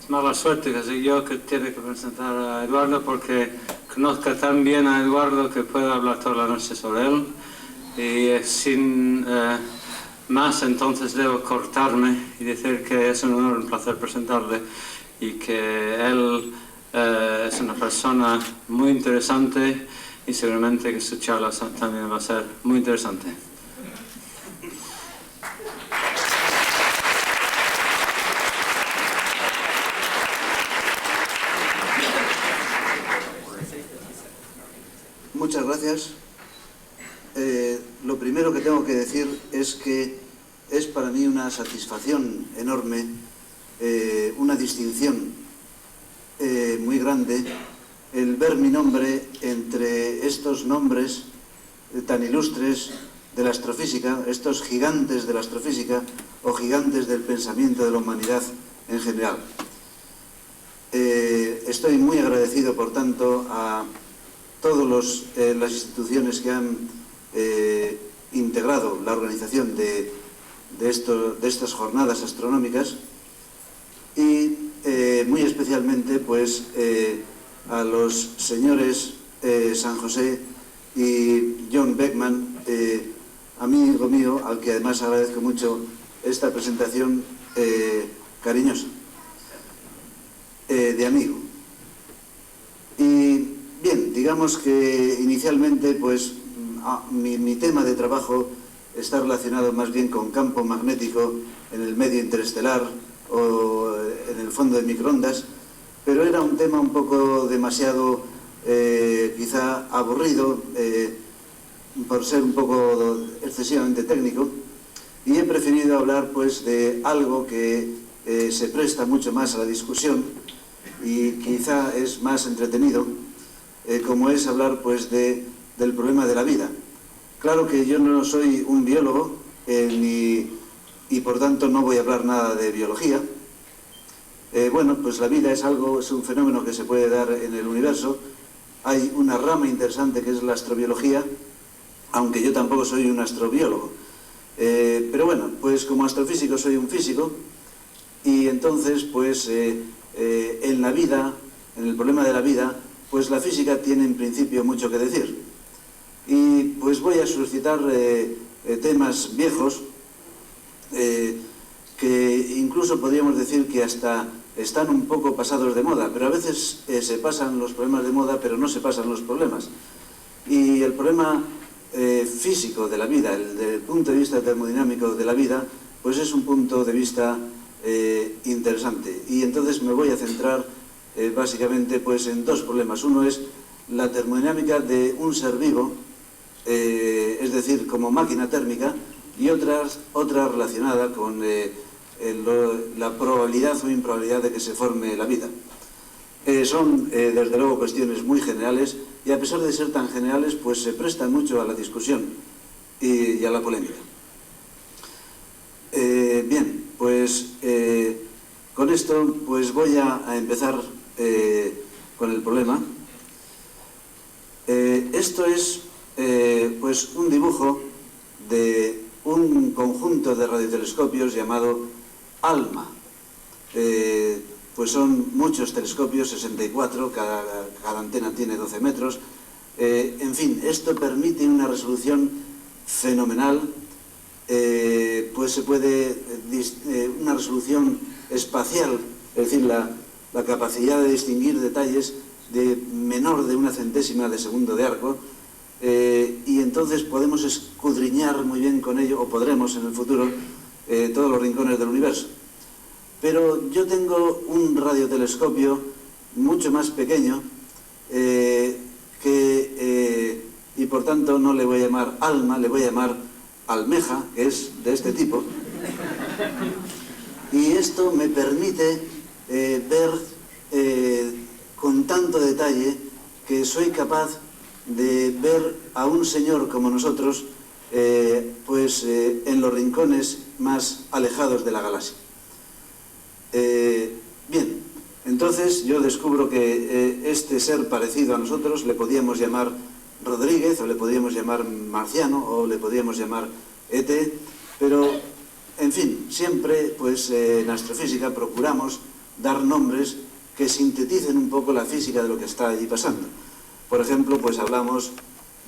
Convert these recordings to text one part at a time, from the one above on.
Es mala suerte que soy yo que tiene que presentar a Eduardo, porque conozco tan bien a Eduardo que puedo hablar toda la noche sobre él. Y sin más, entonces debo cortarme y decir que es un honor, un placer presentarle, y que él es una persona muy interesante, y seguramente que su charla también va a ser muy interesante. Muchas gracias. Lo primero que tengo que decir es que es para mí una satisfacción enorme, una distinción muy grande, el ver mi nombre entre estos nombres tan ilustres de la astrofísica, estos gigantes de la astrofísica o gigantes del pensamiento de la humanidad en general. Estoy muy agradecido, por tanto, a todas las instituciones que han integrado la organización de estas jornadas astronómicas, y muy especialmente pues a los señores San José y John Beckman, amigo mío, al que además agradezco mucho esta presentación cariñosa de amigo. Y bien, digamos que inicialmente pues mi tema de trabajo está relacionado más bien con campo magnético en el medio interestelar o en el fondo de microondas, pero era un tema un poco demasiado quizá aburrido por ser un poco excesivamente técnico, y he preferido hablar pues de algo que se presta mucho más a la discusión y quizá es más entretenido, como es hablar pues del problema de la vida. Claro que yo no soy un biólogo y por tanto no voy a hablar nada de biología. Bueno, pues la vida es un fenómeno que se puede dar en el universo. Hay una rama interesante que es la astrobiología, aunque yo tampoco soy un astrobiólogo. Pero bueno, pues como astrofísico soy un físico, y entonces pues en la vida, en el problema de la vida, pues la física tiene en principio mucho que decir. Y pues voy a suscitar temas viejos que incluso podríamos decir que hasta están un poco pasados de moda, pero a veces se pasan los problemas de moda, pero no se pasan los problemas. Y el problema físico de la vida, el punto de vista termodinámico de la vida, pues es un punto de vista interesante. Y entonces me voy a centrar básicamente pues en dos problemas. Uno es la termodinámica de un ser vivo, es decir, como máquina térmica, y otra relacionada con la probabilidad o improbabilidad de que se forme la vida. Son desde luego cuestiones muy generales, y a pesar de ser tan generales pues se prestan mucho a la discusión y a la polémica. Bien, pues con esto pues voy a empezar con el problema. Esto es pues un dibujo de un conjunto de radiotelescopios llamado ALMA. Pues son muchos telescopios, 64, cada antena tiene 12 metros. En fin, esto permite una resolución fenomenal, pues se puede, una resolución espacial, es decir, la capacidad de distinguir detalles de menor de 1/100ª de segundo de arco, y entonces podemos escudriñar muy bien con ello, o podremos en el futuro, todos los rincones del universo. Pero yo tengo un radiotelescopio mucho más pequeño, y por tanto no le voy a llamar ALMA, le voy a llamar almeja, que es de este tipo. Y esto me permite ver con tanto detalle que soy capaz de ver a un señor como nosotros en los rincones más alejados de la galaxia. Bien, entonces yo descubro que este ser parecido a nosotros le podíamos llamar Rodríguez, o le podíamos llamar Marciano, o le podíamos llamar ET, pero en fin, siempre pues en astrofísica procuramos dar nombres que sinteticen un poco la física de lo que está allí pasando. Por ejemplo, pues hablamos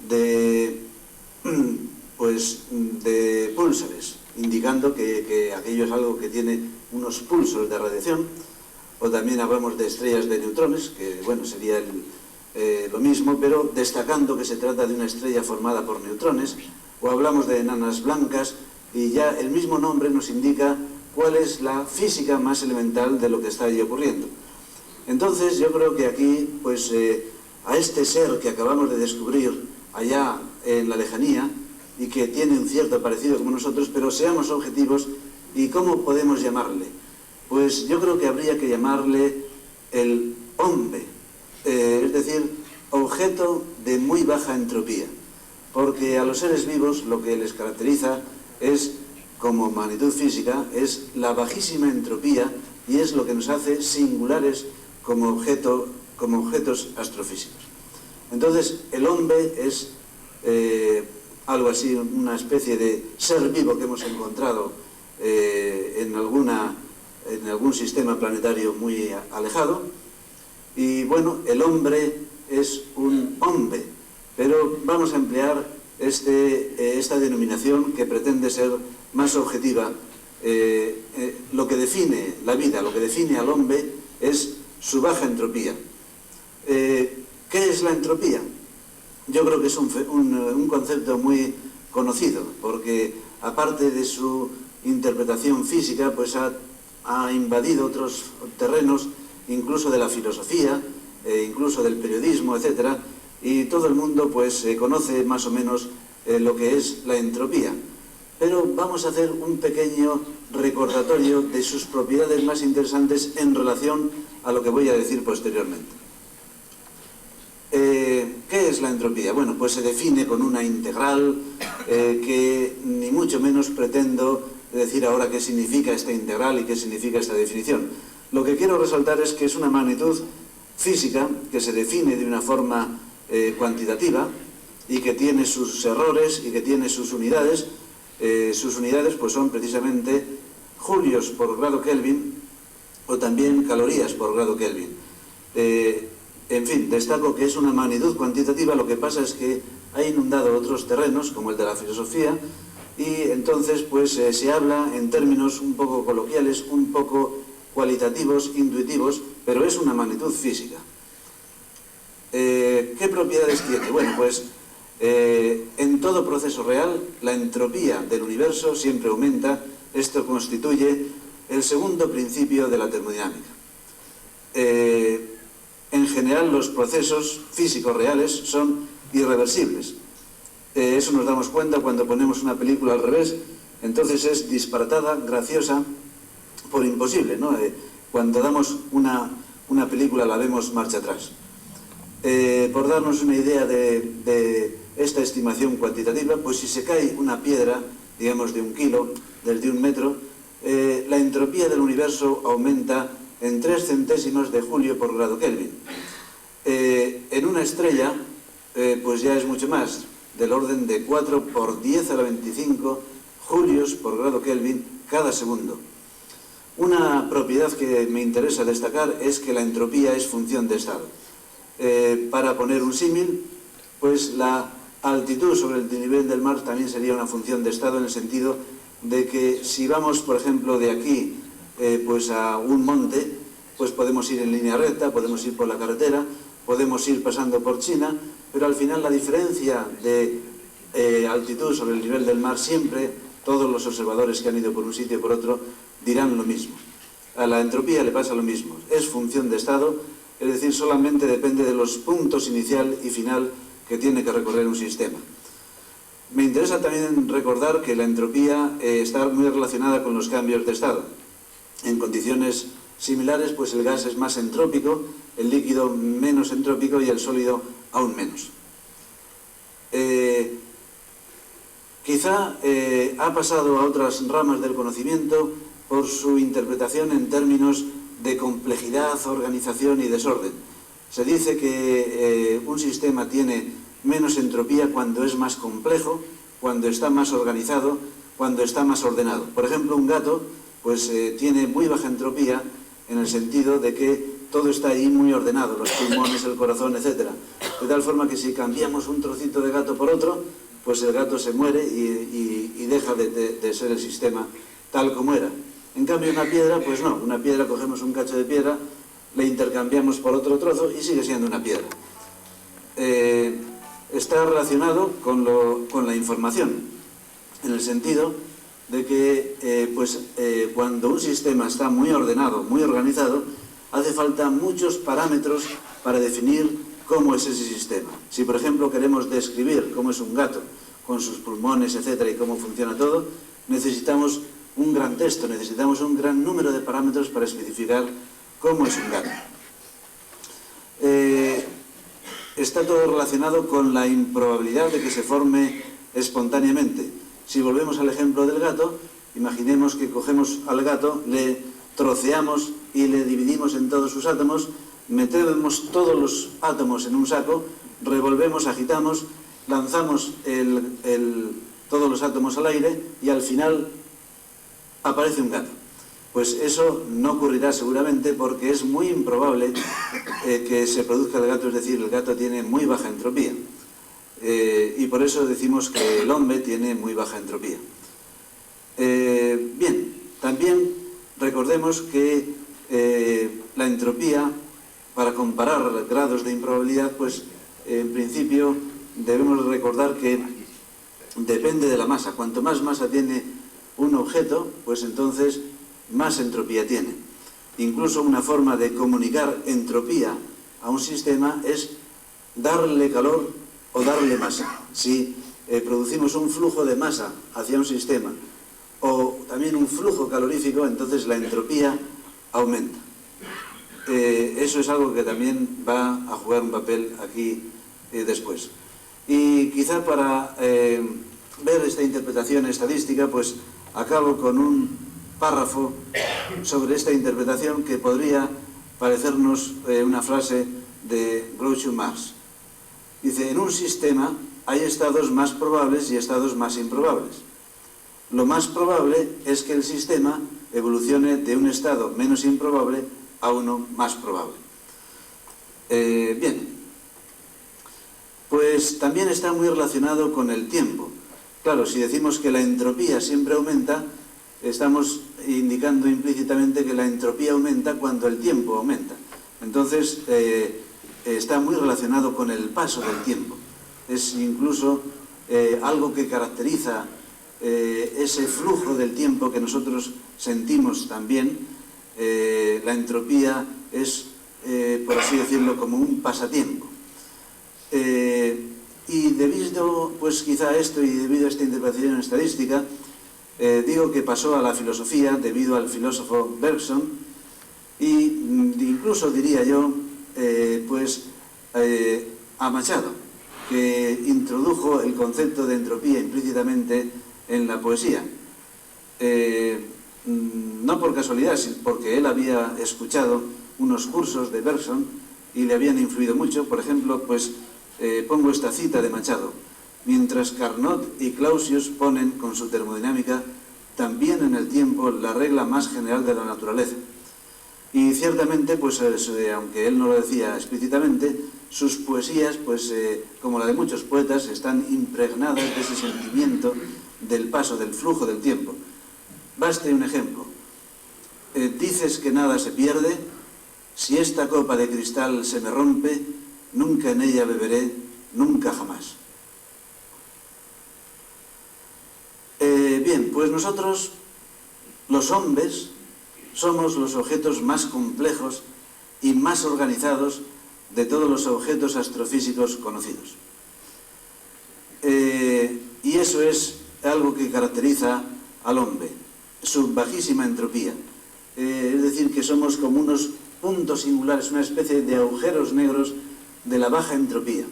de púlsares, indicando que aquello es algo que tiene unos pulsos de radiación, o también hablamos de estrellas de neutrones, que bueno, sería lo mismo, pero destacando que se trata de una estrella formada por neutrones, o hablamos de enanas blancas, y ya el mismo nombre nos indica cuál es la física más elemental de lo que está allí ocurriendo. Entonces yo creo que aquí, pues a este ser que acabamos de descubrir allá en la lejanía, y que tiene un cierto parecido como nosotros, pero seamos objetivos, ¿y cómo podemos llamarle? Pues yo creo que habría que llamarle el hombre, es decir, objeto de muy baja entropía, porque a los seres vivos lo que les caracteriza es, como magnitud física, es la bajísima entropía, y es lo que nos hace singulares como objetos astrofísicos. Entonces, el hombre es algo así, una especie de ser vivo que hemos encontrado en algún sistema planetario muy alejado. Y bueno, el hombre es un hombre, pero vamos a emplear esta denominación que pretende ser más objetiva. Lo que define la vida, lo que define al hombre es su baja entropía. ¿Qué es la entropía? Yo creo que es un concepto muy conocido, porque aparte de su interpretación física, pues ha invadido otros terrenos, incluso de la filosofía, incluso del periodismo, etc. Y todo el mundo pues conoce más o menos lo que es la entropía. Pero vamos a hacer un pequeño recordatorio de sus propiedades más interesantes en relación a lo que voy a decir posteriormente. ¿Qué es la entropía? Bueno, pues se define con una integral que ni mucho menos pretendo decir ahora qué significa esta integral y qué significa esta definición. Lo que quiero resaltar es que es una magnitud física que se define de una forma cuantitativa y que tiene sus errores y que tiene sus unidades. Sus unidades pues son precisamente julios por grado Kelvin o también calorías por grado Kelvin. En fin, destaco que es una magnitud cuantitativa, lo que pasa es que ha inundado otros terrenos, como el de la filosofía, y entonces pues se habla en términos un poco coloquiales, un poco cualitativos, intuitivos, pero es una magnitud física. ¿Qué propiedades tiene? Bueno, pues en todo proceso real, la entropía del universo siempre aumenta. Esto constituye el segundo principio de la termodinámica. En general, los procesos físicos reales son irreversibles. Eso nos damos cuenta cuando ponemos una película al revés, entonces es disparatada, graciosa, por imposible, ¿no? Cuando damos una película la vemos marcha atrás. Por darnos una idea de esta estimación cuantitativa, pues si se cae una piedra, digamos de 1 kilo, desde 1 metro, la entropía del universo aumenta en 3 centésimos de julio por grado Kelvin. En una estrella, pues ya es mucho más, del orden de 4 por 10 a la 25 julios por grado Kelvin cada segundo. Una propiedad que me interesa destacar es que la entropía es función de estado. Para poner un símil, pues la altitud sobre el nivel del mar también sería una función de estado, en el sentido de que si vamos, por ejemplo, de aquí pues a un monte, pues podemos ir en línea recta, podemos ir por la carretera, podemos ir pasando por China, pero al final la diferencia de altitud sobre el nivel del mar siempre, todos los observadores que han ido por un sitio y por otro dirán lo mismo. A la entropía le pasa lo mismo, es función de estado, es decir, solamente depende de los puntos inicial y final que tiene que recorrer un sistema. Me interesa también recordar que la entropía está muy relacionada con los cambios de estado. En condiciones similares, pues el gas es más entrópico, el líquido menos entrópico y el sólido aún menos. Quizá ha pasado a otras ramas del conocimiento por su interpretación en términos de complejidad, organización y desorden. Se dice que un sistema tiene menos entropía cuando es más complejo, cuando está más organizado, cuando está más ordenado. Por ejemplo, un gato pues tiene muy baja entropía en el sentido de que todo está ahí muy ordenado, los pulmones, el corazón, etc. De tal forma que si cambiamos un trocito de gato por otro, pues el gato se muere y deja de ser el sistema tal como era. En cambio una piedra, pues no, una piedra, cogemos un cacho de piedra, le intercambiamos por otro trozo y sigue siendo una piedra. Está relacionado con la información, en el sentido de que cuando un sistema está muy ordenado, muy organizado, hace falta muchos parámetros para definir cómo es ese sistema. Si, por ejemplo, queremos describir cómo es un gato, con sus pulmones, etcétera, y cómo funciona todo, necesitamos un gran texto, necesitamos un gran número de parámetros para especificar cómo es un gato. Está todo relacionado con la improbabilidad de que se forme espontáneamente. Si volvemos al ejemplo del gato, imaginemos que cogemos al gato, le troceamos y le dividimos en todos sus átomos, metemos todos los átomos en un saco, revolvemos, agitamos, lanzamos todos los átomos al aire y al final aparece un gato. Pues eso no ocurrirá seguramente porque es muy improbable que se produzca el gato, es decir, el gato tiene muy baja entropía. Y por eso decimos que el hombre tiene muy baja entropía. Bien, también recordemos que la entropía, para comparar grados de improbabilidad, pues en principio debemos recordar que depende de la masa. Cuanto más masa tiene un objeto, pues entonces más entropía tiene. Incluso una forma de comunicar entropía a un sistema es darle calor o darle masa. Si producimos un flujo de masa hacia un sistema o también un flujo calorífico, entonces la entropía aumenta. Eso es algo que también va a jugar un papel aquí después. Y quizá para ver esta interpretación estadística, pues acabo con un párrafo sobre esta interpretación que podría parecernos una frase de Groucho Marx. Dice, en un sistema hay estados más probables y estados más improbables. Lo más probable es que el sistema evolucione de un estado menos improbable a uno más probable. Bien, pues también está muy relacionado con el tiempo. Claro, si decimos que la entropía siempre aumenta, estamos indicando implícitamente que la entropía aumenta cuando el tiempo aumenta. Entonces, está muy relacionado con el paso del tiempo. Es incluso algo que caracteriza ese flujo del tiempo que nosotros sentimos también. La entropía es, por así decirlo, como un pasatiempo. Y debido, pues quizá a esto y debido a esta interpretación estadística, digo que pasó a la filosofía debido al filósofo Bergson y incluso diría yo a Machado, que introdujo el concepto de entropía implícitamente en la poesía. No por casualidad, sino porque él había escuchado unos cursos de Bergson y le habían influido mucho. Por ejemplo, pues pongo esta cita de Machado: mientras Carnot y Clausius ponen con su termodinámica también en el tiempo la regla más general de la naturaleza. Y ciertamente, pues aunque él no lo decía explícitamente, sus poesías, pues como la de muchos poetas, están impregnadas de ese sentimiento del paso, del flujo del tiempo. Baste un ejemplo. Dices que nada se pierde, si esta copa de cristal se me rompe, nunca en ella beberé, nunca jamás. Bien, pues nosotros, los hombres, somos los objetos más complejos y más organizados de todos los objetos astrofísicos conocidos. Y eso es algo que caracteriza al hombre, su bajísima entropía. Es decir, que somos como unos puntos singulares, una especie de agujeros negros de la baja entropía.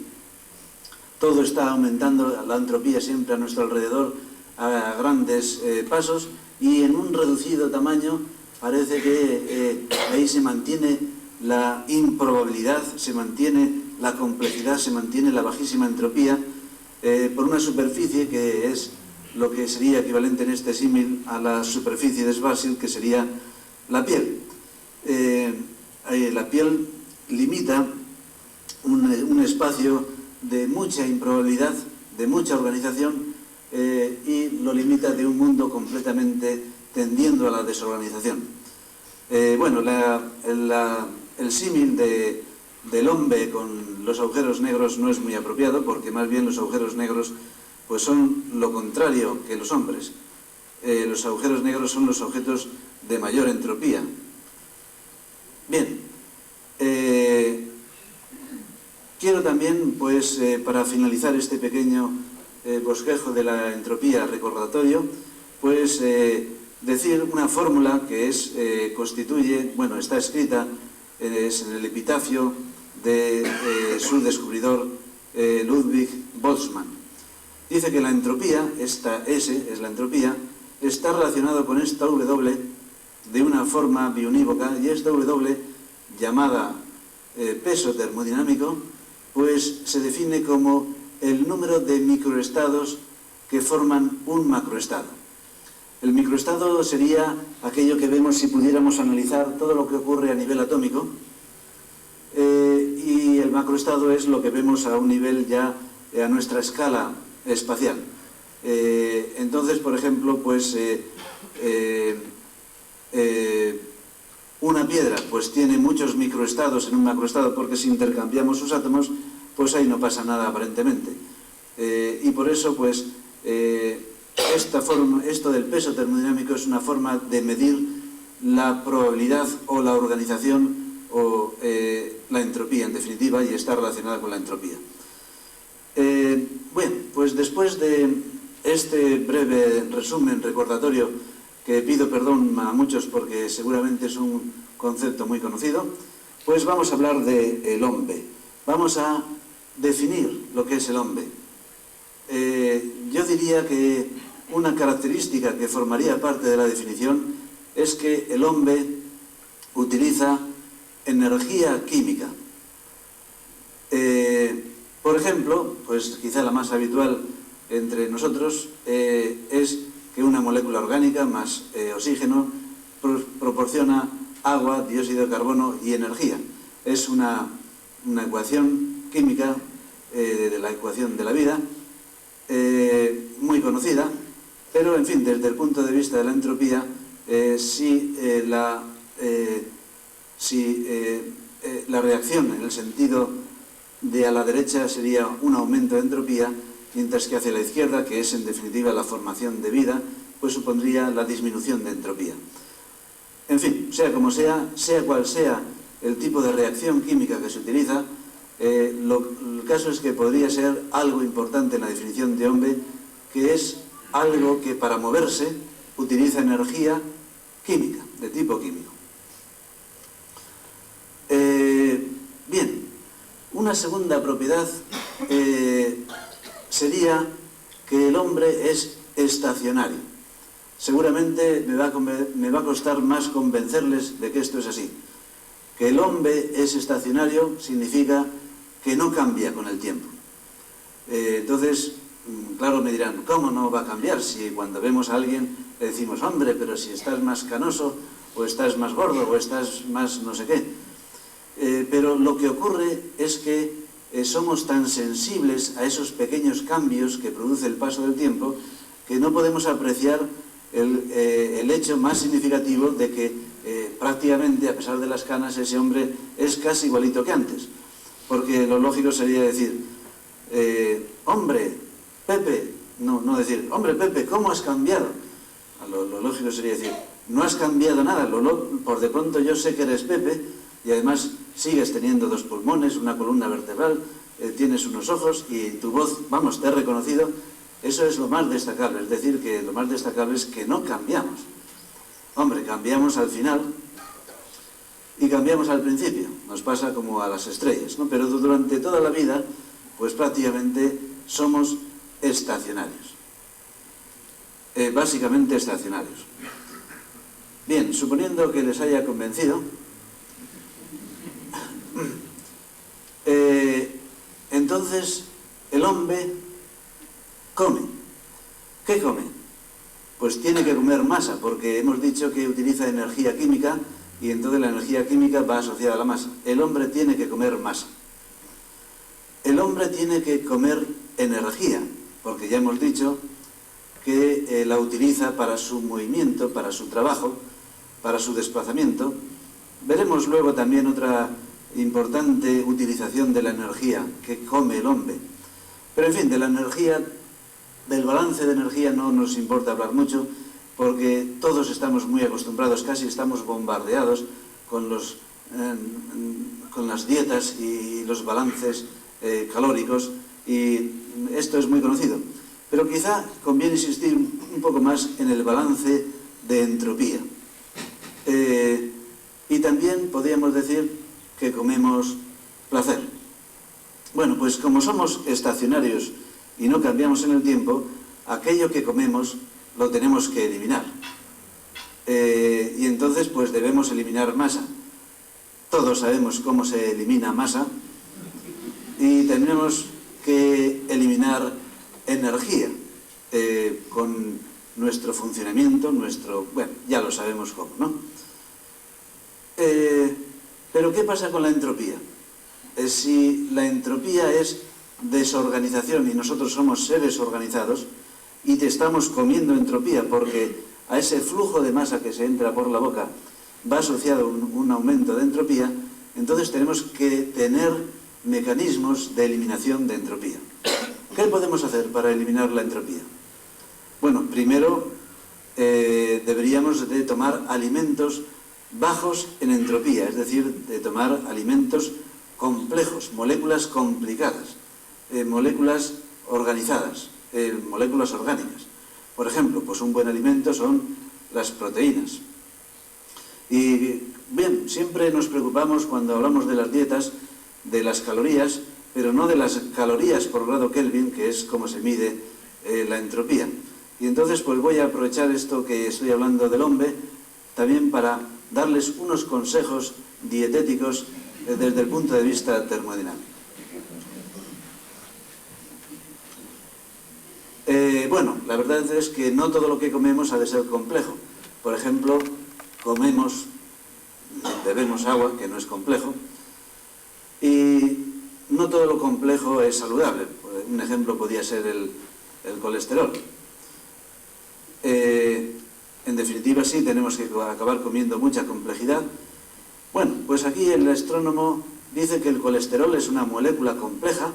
Todo está aumentando, la entropía siempre a nuestro alrededor a grandes pasos, y en un reducido tamaño parece que ahí se mantiene la improbabilidad, se mantiene la complejidad, se mantiene la bajísima entropía por una superficie que es lo que sería equivalente en este símil a la superficie de Schwarzschild, que sería la piel. la piel limita un espacio de mucha improbabilidad, de mucha organización, y lo limita de un mundo completamente tendiendo a la desorganización. Bueno, el símil del hombre con los agujeros negros no es muy apropiado, porque más bien los agujeros negros pues son lo contrario que los hombres. Los agujeros negros son los objetos de mayor entropía. Bien, quiero también, pues, para finalizar este pequeño bosquejo de la entropía recordatorio, pues decir una fórmula que constituye, bueno, está escrita, es en el epitafio de su descubridor Ludwig Boltzmann. Dice que la entropía, esta S es la entropía, está relacionado con esta W de una forma biunívoca, y esta W, llamada peso termodinámico, pues se define como el número de microestados que forman un macroestado. El microestado sería aquello que vemos si pudiéramos analizar todo lo que ocurre a nivel atómico, y el macroestado es lo que vemos a un nivel ya a nuestra escala espacial. Entonces, por ejemplo, pues una piedra pues tiene muchos microestados en un macroestado, porque si intercambiamos sus átomos, pues ahí no pasa nada aparentemente. Y por eso, pues, esto del peso termodinámico es una forma de medir la probabilidad o la organización o la entropía, en definitiva, y está relacionada con la entropía. Bueno, pues después de este breve resumen recordatorio, que pido perdón a muchos porque seguramente es un concepto muy conocido, pues vamos a hablar del hombre. Vamos a definir lo que es el hombre. Yo diría que una característica que formaría parte de la definición es que el hombre utiliza energía química. Por ejemplo, pues quizá la más habitual entre nosotros es que una molécula orgánica más oxígeno proporciona agua, dióxido de carbono y energía. Es una ecuación química de la ecuación de la vida, muy conocida, pero en fin, desde el punto de vista de la entropía, si la reacción en el sentido de a la derecha sería un aumento de entropía, mientras que hacia la izquierda, que es en definitiva la formación de vida, pues supondría la disminución de entropía. En fin, sea como sea, sea cual sea el tipo de reacción química que se utiliza, el caso es que podría ser algo importante en la definición de hombre, que es algo que para moverse utiliza energía química, de tipo químico. Bien, una segunda propiedad sería que el hombre es estacionario. Seguramente me va a costar más convencerles de que esto es así. Que el hombre es estacionario significa que no cambia con el tiempo. Entonces, claro, me dirán, ¿cómo no va a cambiar? Si cuando vemos a alguien le decimos, hombre, pero si estás más canoso, o estás más gordo, o estás más no sé qué. Pero lo que ocurre es que somos tan sensibles a esos pequeños cambios que produce el paso del tiempo, que no podemos apreciar el hecho más significativo de que prácticamente, a pesar de las canas, ese hombre es casi igualito que antes. Porque lo lógico sería decir, hombre, Pepe, no decir, hombre, Pepe, ¿cómo has cambiado? Lo lógico sería decir, no has cambiado nada, por de pronto yo sé que eres Pepe, y además sigues teniendo 2 pulmones, una columna vertebral, tienes unos ojos y tu voz, vamos, te he reconocido. Eso es lo más destacable, es decir, que lo más destacable es que no cambiamos. Hombre, cambiamos al final y cambiamos al principio, nos pasa como a las estrellas, ¿no? Pero durante toda la vida, pues prácticamente somos estacionarios. Básicamente estacionarios. Bien, suponiendo que les haya convencido, entonces el hombre come. ¿Qué come? Pues tiene que comer masa, porque hemos dicho que utiliza energía química y entonces la energía química va asociada a la masa. El hombre tiene que comer masa. El hombre tiene que comer energía, porque ya hemos dicho que la utiliza para su movimiento, para su trabajo, para su desplazamiento. Veremos luego también otra importante utilización de la energía que come el hombre. Pero en fin, de la energía, del balance de energía no nos importa hablar mucho, porque todos estamos muy acostumbrados, casi estamos bombardeados con las dietas y los balances calóricos, y esto es muy conocido. Pero quizá conviene insistir un poco más en el balance de entropía. Y también podríamos decir que comemos placer. Bueno, pues como somos estacionarios y no cambiamos en el tiempo, aquello que comemos lo tenemos que eliminar. Y entonces pues debemos eliminar masa. Todos sabemos cómo se elimina masa, y tenemos que eliminar energía con nuestro funcionamiento, bueno, ya lo sabemos cómo, ¿no? Pero ¿qué pasa con la entropía? Si la entropía es desorganización y nosotros somos seres organizados y te estamos comiendo entropía, porque a ese flujo de masa que se entra por la boca va asociado un aumento de entropía, entonces tenemos que tener mecanismos de eliminación de entropía. ¿Qué podemos hacer para eliminar la entropía? Bueno, primero deberíamos de tomar alimentos bajos en entropía, es decir, de tomar alimentos complejos, moléculas complicadas, moléculas organizadas, moléculas orgánicas. Por ejemplo, pues un buen alimento son las proteínas. Y bien, siempre nos preocupamos cuando hablamos de las dietas, de las calorías, pero no de las calorías por grado Kelvin, que es como se mide la entropía. Y entonces pues voy a aprovechar esto que estoy hablando del hombre, también para darles unos consejos dietéticos desde el punto de vista termodinámico. Bueno, la verdad es que no todo lo que comemos ha de ser complejo. Por ejemplo, bebemos agua, que no es complejo, y no todo lo complejo es saludable. Un ejemplo podría ser el colesterol. En definitiva, sí, tenemos que acabar comiendo mucha complejidad. Bueno, pues aquí el astrónomo dice que el colesterol es una molécula compleja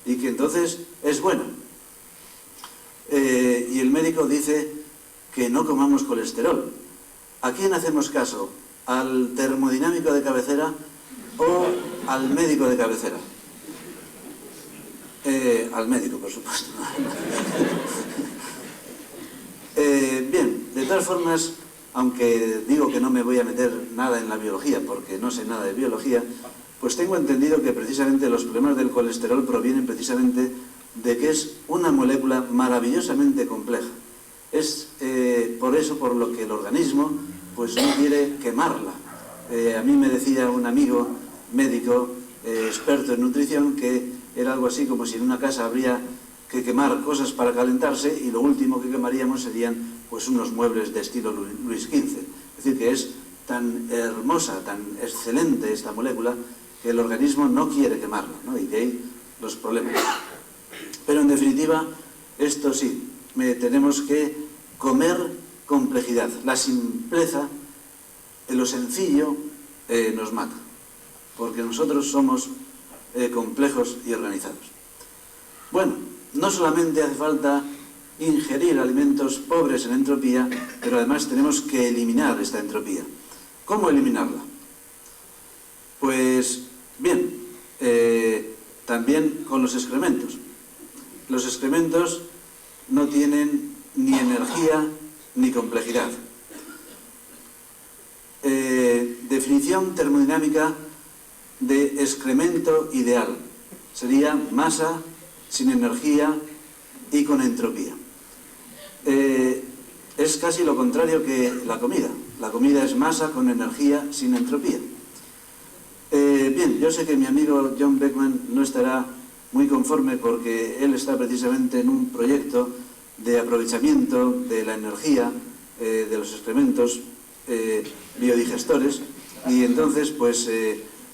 y que entonces es bueno. Y el médico dice que no comamos colesterol. ¿A quién hacemos caso? ¿Al termodinámico de cabecera o al médico de cabecera? Al médico, por supuesto. Bien, de todas formas, aunque digo que no me voy a meter nada en la biología, porque no sé nada de biología, pues tengo entendido que precisamente los problemas del colesterol provienen precisamente de que es una molécula maravillosamente compleja. Es por eso por lo que el organismo pues no quiere quemarla. A mí me decía un amigo médico, experto en nutrición, que era algo así como si en una casa habría que quemar cosas para calentarse y lo último que quemaríamos serían pues unos muebles de estilo Luis XV. Es decir, que es tan hermosa, tan excelente esta molécula que el organismo no quiere quemarla, ¿no? Y de ahí los problemas. Pero en definitiva, esto sí, tenemos que comer complejidad. La simpleza, lo sencillo, nos mata, porque nosotros somos complejos y organizados. Bueno, no solamente hace falta ingerir alimentos pobres en entropía, pero además tenemos que eliminar esta entropía. ¿Cómo eliminarla? Pues bien, también con los excrementos. Los excrementos no tienen ni energía ni complejidad. Definición termodinámica de excremento ideal sería masa sin energía y con entropía. Es casi lo contrario que la comida. La comida es masa con energía sin entropía. Bien, yo sé que mi amigo John Beckman no estará muy conforme porque él está precisamente en un proyecto de aprovechamiento de la energía de los excrementos biodigestores, y entonces, pues,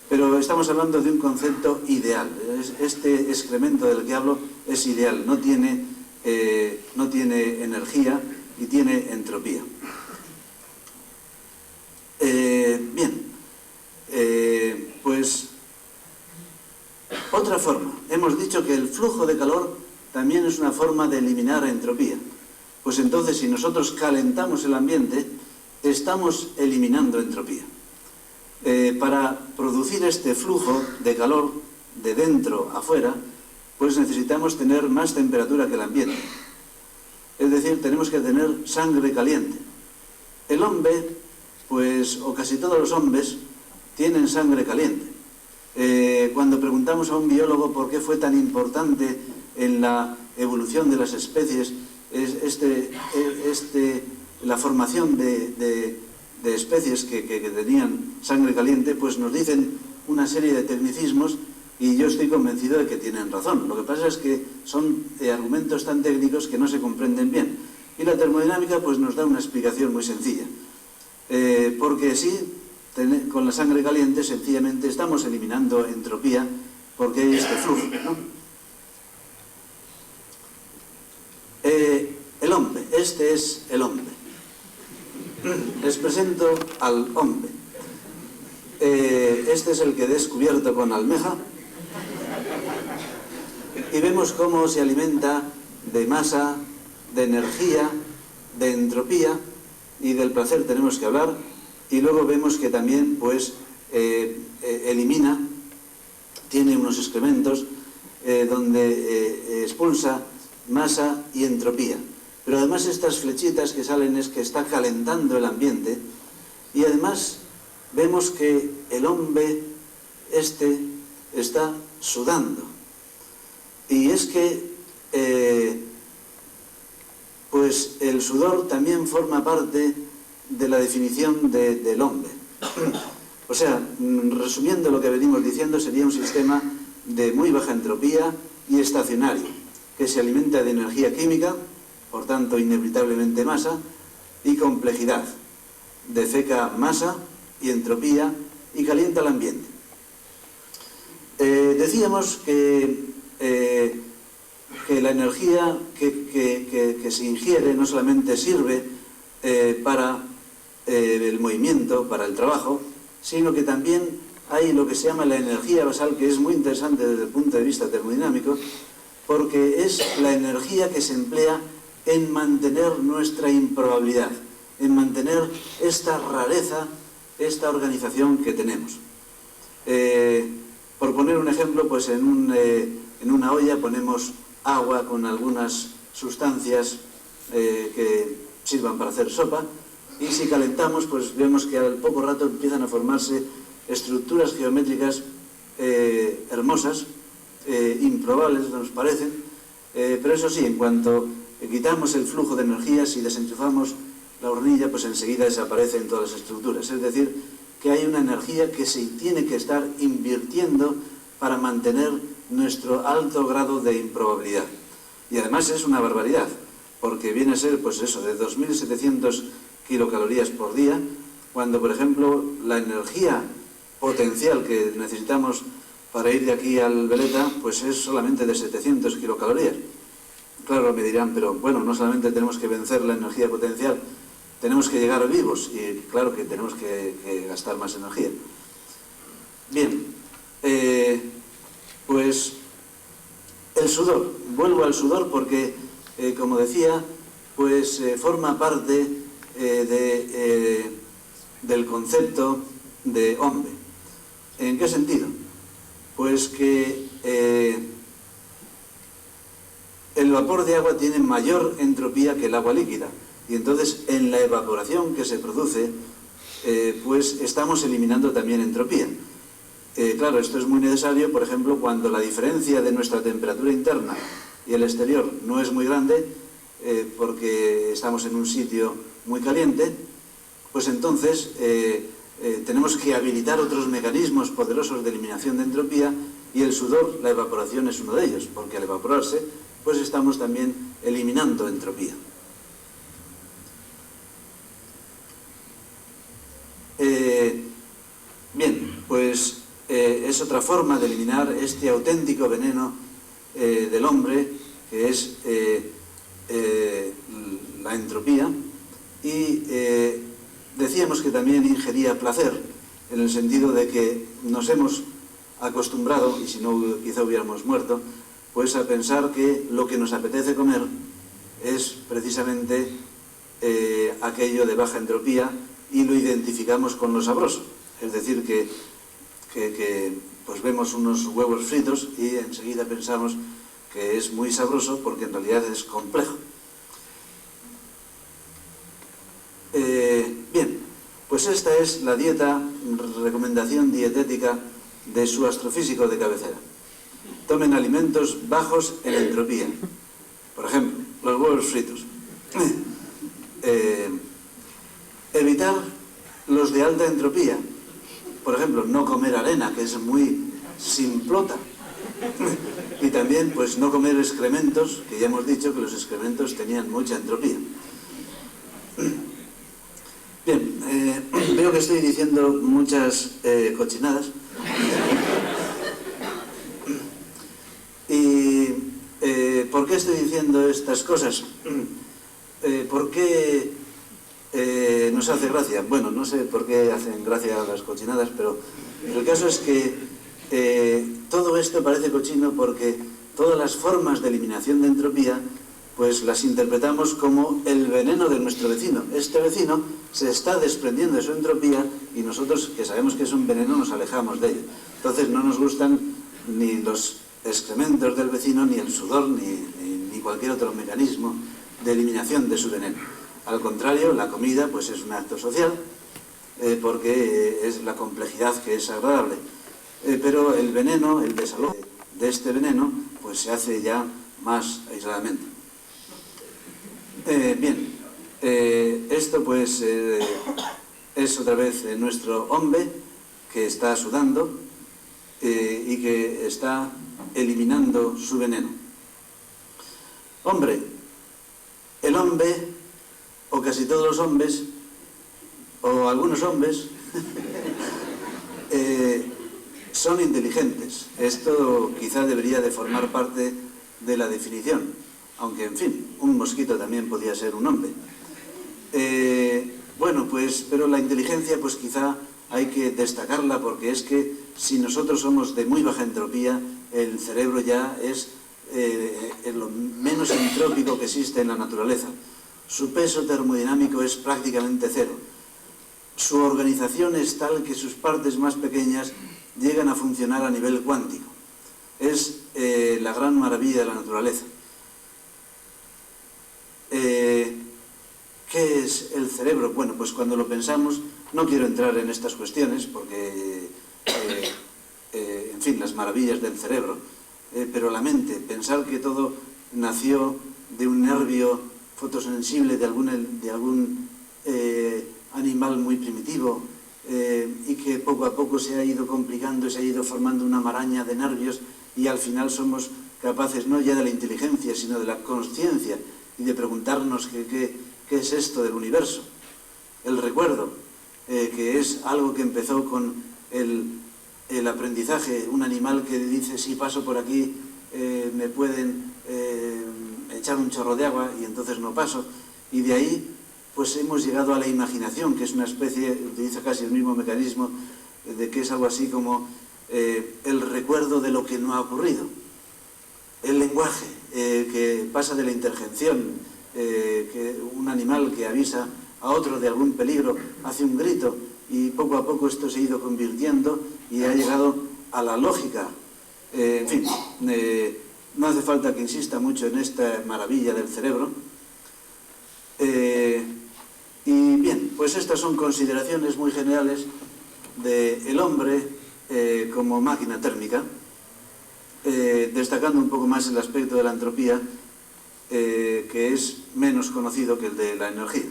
pero estamos hablando de un concepto ideal. Este excremento del que hablo es ideal, no tiene energía y tiene entropía. Bien, pues otra forma. Hemos dicho que el flujo de calor también es una forma de eliminar entropía. Pues entonces, si nosotros calentamos el ambiente, estamos eliminando entropía. Para producir este flujo de calor de dentro a fuera, pues necesitamos tener más temperatura que el ambiente. Es decir, tenemos que tener sangre caliente. El hombre, pues, o casi todos los hombres, tienen sangre caliente. Cuando preguntamos a un biólogo por qué fue tan importante en la evolución de las especies la formación de especies que tenían sangre caliente, pues nos dicen una serie de tecnicismos y yo estoy convencido de que tienen razón. Lo que pasa es que son argumentos tan técnicos que no se comprenden bien. Y la termodinámica pues nos da una explicación muy sencilla. Porque sí, con la sangre caliente sencillamente estamos eliminando entropía porque hay este flujo, ¿no? El hombre, este es el hombre. Les presento al hombre. Este es el que he descubierto con almeja y vemos cómo se alimenta de masa, de energía, de entropía, y del placer tenemos que hablar, y luego vemos que también pues elimina, tiene unos excrementos donde expulsa masa y entropía. Pero además estas flechitas que salen es que está calentando el ambiente, y además vemos que el hombre está sudando. Y es que pues el sudor también forma parte de la definición del hombre. O sea, resumiendo lo que venimos diciendo, sería un sistema de muy baja entropía y estacionario, que se alimenta de energía química, por tanto inevitablemente masa, y complejidad, defeca masa y entropía y calienta el ambiente. Decíamos que la energía que se ingiere no solamente sirve para el movimiento, para el trabajo, sino que también hay lo que se llama la energía basal, que es muy interesante desde el punto de vista termodinámico, porque es la energía que se emplea en mantener nuestra improbabilidad, en mantener esta rareza, esta organización que tenemos. Por poner un ejemplo, pues en una olla ponemos agua con algunas sustancias que sirvan para hacer sopa, y si calentamos, pues vemos que al poco rato empiezan a formarse estructuras geométricas hermosas, improbables nos parecen, pero eso sí, en cuanto quitamos el flujo de energías y desenchufamos la hornilla, pues enseguida desaparecen todas las estructuras. Es decir, que hay una energía que se tiene que estar invirtiendo para mantener nuestro alto grado de improbabilidad. Y además es una barbaridad, porque viene a ser, pues eso, de 2.700 kilocalorías por día, cuando, por ejemplo, la energía potencial que necesitamos para ir de aquí al Veleta, pues es solamente de 700 kilocalorías. Claro, me dirán, pero bueno, no solamente tenemos que vencer la energía potencial, tenemos que llegar vivos, y claro que tenemos que gastar más energía. Bien, pues el sudor, vuelvo al sudor porque, como decía, pues forma parte del concepto de hombre. ¿En qué sentido? Pues que el vapor de agua tiene mayor entropía que el agua líquida, y entonces en la evaporación que se produce pues estamos eliminando también entropía. Claro, esto es muy necesario, por ejemplo, cuando la diferencia de nuestra temperatura interna y el exterior no es muy grande, porque estamos en un sitio muy caliente, pues entonces tenemos que habilitar otros mecanismos poderosos de eliminación de entropía, y el sudor, la evaporación, es uno de ellos, porque al evaporarse pues estamos también eliminando entropía. es otra forma de eliminar este auténtico veneno del hombre, que es la entropía. Y decíamos que también ingería placer, en el sentido de que nos hemos acostumbrado, y si no quizá hubiéramos muerto, pues a pensar que lo que nos apetece comer es precisamente aquello de baja entropía, y lo identificamos con lo sabroso. Es decir, que pues vemos unos huevos fritos y enseguida pensamos que es muy sabroso, porque en realidad es complejo. Bien, pues esta es la recomendación dietética de su astrofísico de cabecera. Tomen alimentos bajos en entropía. Por ejemplo, los huevos fritos. Evitar los de alta entropía. Por ejemplo, no comer arena, que es muy simplota. Y también, pues, no comer excrementos, que ya hemos dicho que los excrementos tenían mucha entropía. Bien, veo que estoy diciendo muchas cochinadas. ¿Y por qué estoy diciendo estas cosas? ¿Por qué nos hace gracia? Bueno, no sé por qué hacen gracia las cochinadas, pero el caso es que todo esto parece cochino porque todas las formas de eliminación de entropía pues las interpretamos como el veneno de nuestro vecino. Este vecino se está desprendiendo de su entropía y nosotros, que sabemos que es un veneno, nos alejamos de ello. Entonces no nos gustan ni los excrementos del vecino, ni el sudor, ni cualquier otro mecanismo de eliminación de su veneno. Al contrario, la comida pues es un acto social, porque es la complejidad que es agradable. Pero el veneno, el desalojo de este veneno, pues se hace ya más aisladamente. Bien, esto pues es otra vez nuestro hombre que está sudando y que está eliminando su veneno. Hombre, el hombre, o casi todos los hombres, o algunos hombres, son inteligentes. Esto quizá debería de formar parte de la definición, aunque, en fin, un mosquito también podía ser un hombre. Bueno, pues, pero la inteligencia, pues quizá hay que destacarla, porque es que si nosotros somos de muy baja entropía, el cerebro ya es lo menos entrópico que existe en la naturaleza. Su peso termodinámico es prácticamente cero. Su organización es tal que sus partes más pequeñas llegan a funcionar a nivel cuántico. Es la gran maravilla de la naturaleza. ¿Qué es el cerebro? Bueno, pues cuando lo pensamos, no quiero entrar en estas cuestiones porque, en fin, las maravillas del cerebro, pero la mente, pensar que todo nació de un nervio fotosensible de algún animal muy primitivo, y que poco a poco se ha ido complicando, se ha ido formando una maraña de nervios, y al final somos capaces no ya de la inteligencia, sino de la consciencia, y de preguntarnos qué es esto del universo. El recuerdo, que es algo que empezó con el aprendizaje, un animal que dice, si paso por aquí me pueden echar un chorro de agua y entonces no paso, y de ahí pues hemos llegado a la imaginación, que es una especie, utiliza casi el mismo mecanismo, de que es algo así como el recuerdo de lo que no ha ocurrido. El lenguaje, que pasa de la interjección, que un animal que avisa a otro de algún peligro hace un grito, y poco a poco esto se ha ido convirtiendo y ha llegado a la lógica. En fin, no hace falta que insista mucho en esta maravilla del cerebro. Y bien, pues estas son consideraciones muy generales del hombre como máquina térmica, destacando un poco más el aspecto de la entropía, que es menos conocido que el de la energía.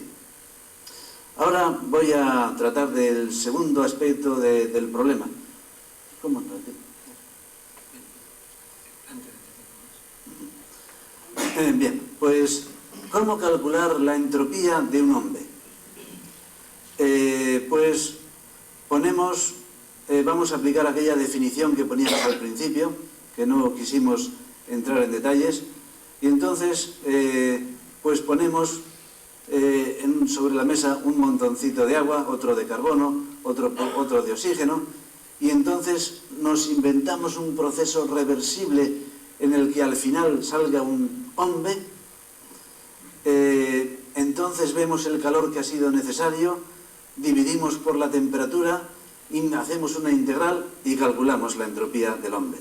Ahora voy a tratar del segundo aspecto del problema. ¿Cómo? Bien, pues, ¿cómo calcular la entropía de un hombre? Pues ponemos vamos a aplicar aquella definición que poníamos al principio, que no quisimos entrar en detalles, y entonces pues ponemos sobre la mesa un montoncito de agua, otro de carbono, otro de oxígeno, y entonces nos inventamos un proceso reversible en el que al final salga un hombre. Entonces vemos el calor que ha sido necesario, dividimos por la temperatura, hacemos una integral y calculamos la entropía del hombre.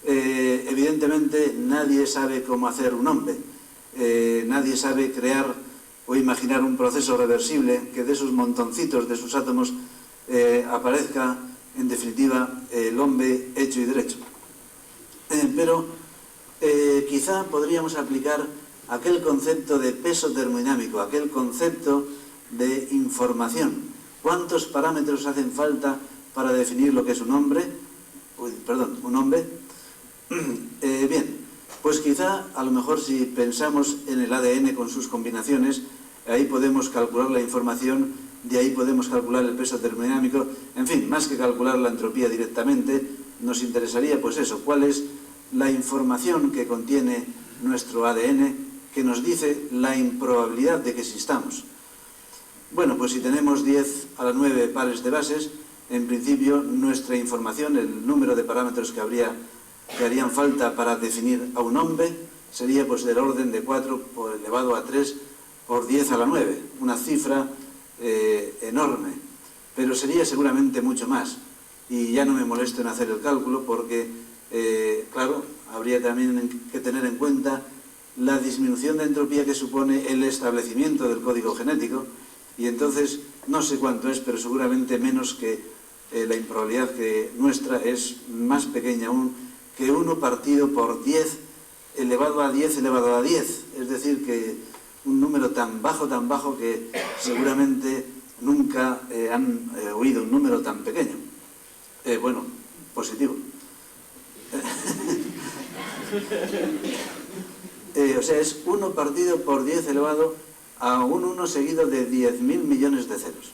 Evidentemente nadie sabe cómo hacer un hombre, nadie sabe crear o imaginar un proceso reversible que de esos montoncitos, de sus átomos, aparezca en definitiva el hombre hecho y derecho. Pero quizá podríamos aplicar aquel concepto de peso termodinámico, aquel concepto de información. ¿Cuántos parámetros hacen falta para definir lo que es un hombre? Un hombre. Bien, pues quizá a lo mejor si pensamos en el ADN con sus combinaciones, ahí podemos calcular la información, de ahí podemos calcular el peso termodinámico. En fin, más que calcular la entropía directamente, nos interesaría pues eso, cuál es la información que contiene nuestro ADN, que nos dice la improbabilidad de que existamos. Bueno, pues si tenemos 10 a la 9 pares de bases, en principio nuestra información, el número de parámetros que harían falta para definir a un hombre, sería pues del orden de 4 elevado a 3 por 10 a la 9, una cifra enorme, pero sería seguramente mucho más. Y ya no me molesto en hacer el cálculo porque, claro, habría también que tener en cuenta la disminución de entropía que supone el establecimiento del código genético, y entonces no sé cuánto es, pero seguramente menos que la improbabilidad que nuestra es más pequeña aún que 1 partido por 10 elevado a 10 elevado a 10, es decir, que un número tan bajo que seguramente nunca han oído un número tan pequeño. Bueno, positivo. O sea, es 1 partido por 10 elevado a un 1 seguido de 10.000 millones de ceros.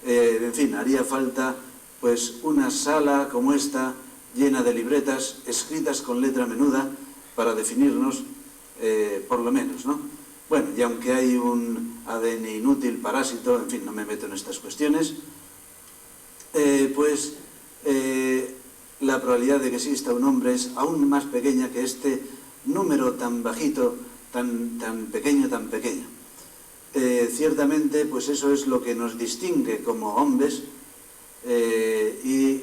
En fin, haría falta pues una sala como esta, llena de libretas, escritas con letra menuda, para definirnos, por lo menos, ¿no? Bueno, y aunque hay un ADN inútil, parásito, en fin, no me meto en estas cuestiones, la probabilidad de que exista un hombre es aún más pequeña que este número tan bajito, tan pequeño. Ciertamente, pues eso es lo que nos distingue como hombres, y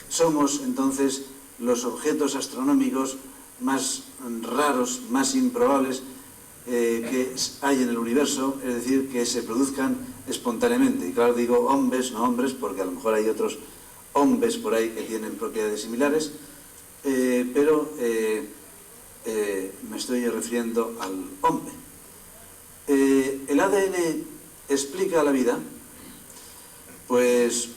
somos entonces los objetos astronómicos más raros, más improbables que hay en el universo, es decir, que se produzcan espontáneamente. Y claro, digo hombres, no hombres, porque a lo mejor hay otros hombres por ahí que tienen propiedades similares, pero me estoy refiriendo al hombre. ¿El ADN explica la vida? Pues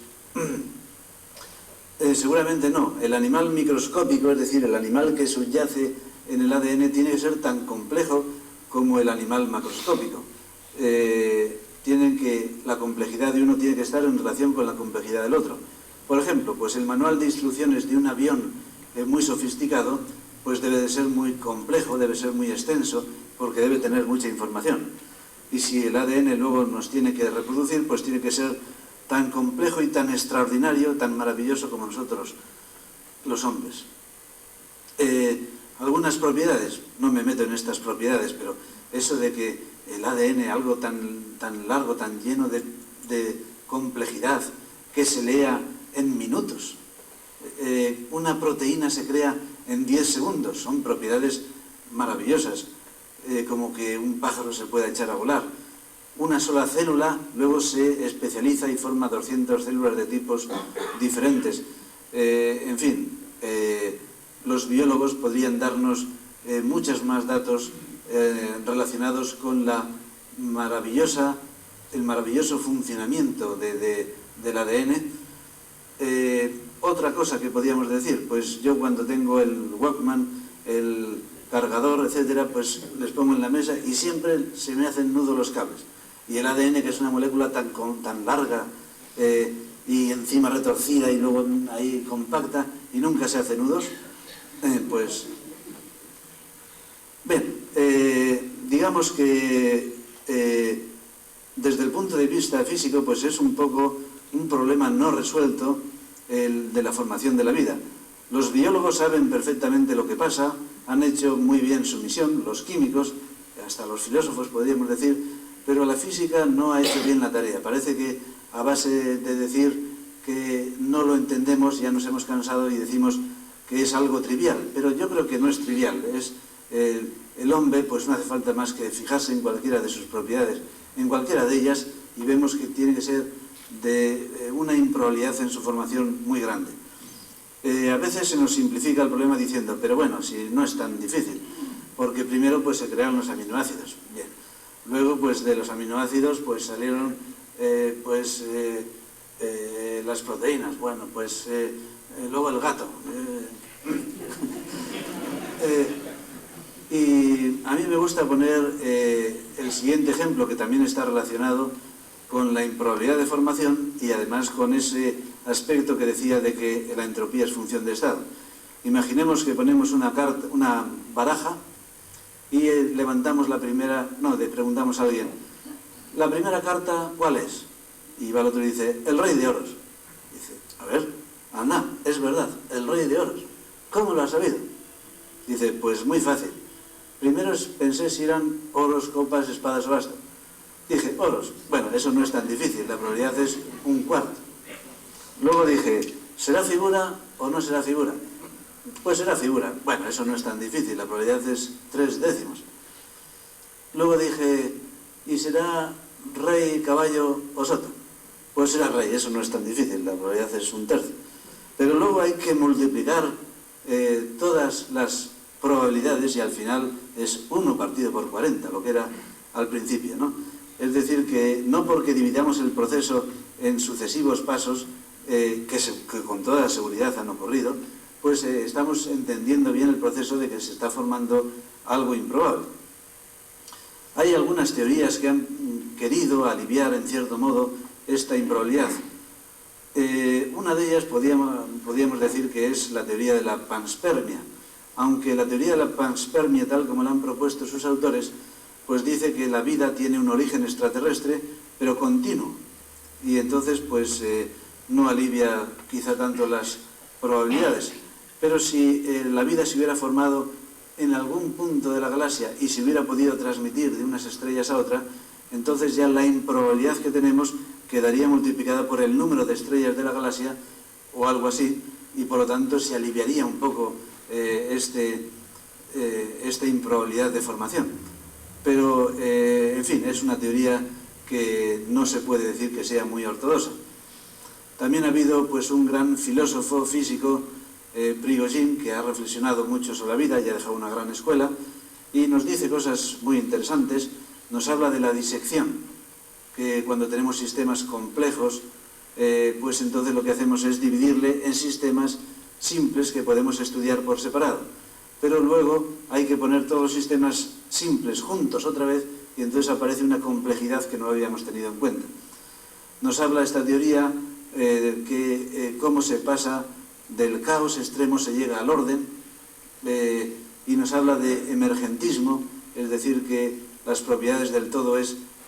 seguramente no. El animal microscópico, es decir, el animal que subyace en el ADN, tiene que ser tan complejo como el animal macroscópico. La complejidad de uno tiene que estar en relación con la complejidad del otro. Por ejemplo, pues el manual de instrucciones de un avión muy sofisticado, pues debe de ser muy complejo, debe ser muy extenso, porque debe tener mucha información. Y si el ADN luego nos tiene que reproducir, pues tiene que ser tan complejo y tan extraordinario, tan maravilloso como nosotros, los hombres. Algunas propiedades, no me meto en estas propiedades, pero eso de que el ADN, algo tan largo, tan lleno de complejidad, que se lea en minutos. Una proteína se crea en 10 segundos, son propiedades maravillosas, como que un pájaro se pueda echar a volar. Una sola célula luego se especializa y forma 200 células de tipos diferentes. En fin, los biólogos podrían darnos muchos más datos relacionados con el maravilloso funcionamiento del ADN. Otra cosa que podríamos decir, pues yo cuando tengo el Walkman, el cargador, etcétera, pues les pongo en la mesa y siempre se me hacen nudos los cables. Y el ADN, que es una molécula tan larga, y encima retorcida y luego ahí compacta y nunca se hace nudos, pues bien, digamos que desde el punto de vista físico pues es un poco un problema no resuelto el de la formación de la vida. Los biólogos saben perfectamente lo que pasa, han hecho muy bien su misión, los químicos, hasta los filósofos podríamos decir, pero la física no ha hecho bien la tarea. Parece que a base de decir que no lo entendemos ya nos hemos cansado y decimos que es algo trivial, pero yo creo que no es trivial. El hombre pues no hace falta más que fijarse en cualquiera de sus propiedades, en cualquiera de ellas, y vemos que tiene que ser de una improbabilidad en su formación muy grande. A veces se nos simplifica el problema diciendo, pero bueno, si no es tan difícil, porque primero pues se crearon los aminoácidos, bien. Luego pues de los aminoácidos pues salieron las proteínas, bueno pues luego el gato. Y a mí me gusta poner el siguiente ejemplo que también está relacionado con la improbabilidad de formación y además con ese aspecto que decía de que la entropía es función de estado. Imaginemos que ponemos una baraja y levantamos la primera, le preguntamos a alguien, ¿la primera carta cuál es? Y va el otro y dice, el rey de oros. Dice, a ver, anda, es verdad, el rey de oros. ¿Cómo lo has sabido? Dice, pues muy fácil. Primero pensé si eran oros, copas, espadas o bastos. Dije, oros. Bueno, eso no es tan difícil, la probabilidad es 1/4. Luego dije, ¿será figura o no será figura? Pues será figura. Bueno, eso no es tan difícil, la probabilidad es 3/10. Luego dije, ¿y será rey, caballo o sota? Pues será rey, eso no es tan difícil, la probabilidad es 1/3. Pero luego hay que multiplicar todas las probabilidades y al final es 1 partido por 40, lo que era al principio, ¿no? Es decir, que no porque dividamos el proceso en sucesivos pasos, que con toda seguridad han ocurrido, pues estamos entendiendo bien el proceso de que se está formando algo improbable. Hay algunas teorías que han querido aliviar en cierto modo esta improbabilidad. Una de ellas podríamos decir que es la teoría de la panspermia, aunque la teoría de la panspermia, tal como la han propuesto sus autores, pues dice que la vida tiene un origen extraterrestre, pero continuo, y entonces pues no alivia quizá tanto las probabilidades. Pero si la vida se hubiera formado en algún punto de la galaxia y se hubiera podido transmitir de unas estrellas a otra, entonces ya la improbabilidad que tenemos quedaría multiplicada por el número de estrellas de la galaxia o algo así, y por lo tanto se aliviaría un poco esta improbabilidad de formación. Pero, en fin, es una teoría que no se puede decir que sea muy ortodoxa. También ha habido pues un gran filósofo físico, Prigogine, que ha reflexionado mucho sobre la vida y ha dejado una gran escuela, y nos dice cosas muy interesantes. Nos habla de la disección, que cuando tenemos sistemas complejos, pues entonces lo que hacemos es dividirle en sistemas simples que podemos estudiar por separado. Pero luego hay que poner todos los sistemas simples juntos otra vez y entonces aparece una complejidad que no habíamos tenido en cuenta. Nos habla esta teoría cómo se pasa del caos extremo, se llega al orden, y nos habla de emergentismo, es decir, que las propiedades del todo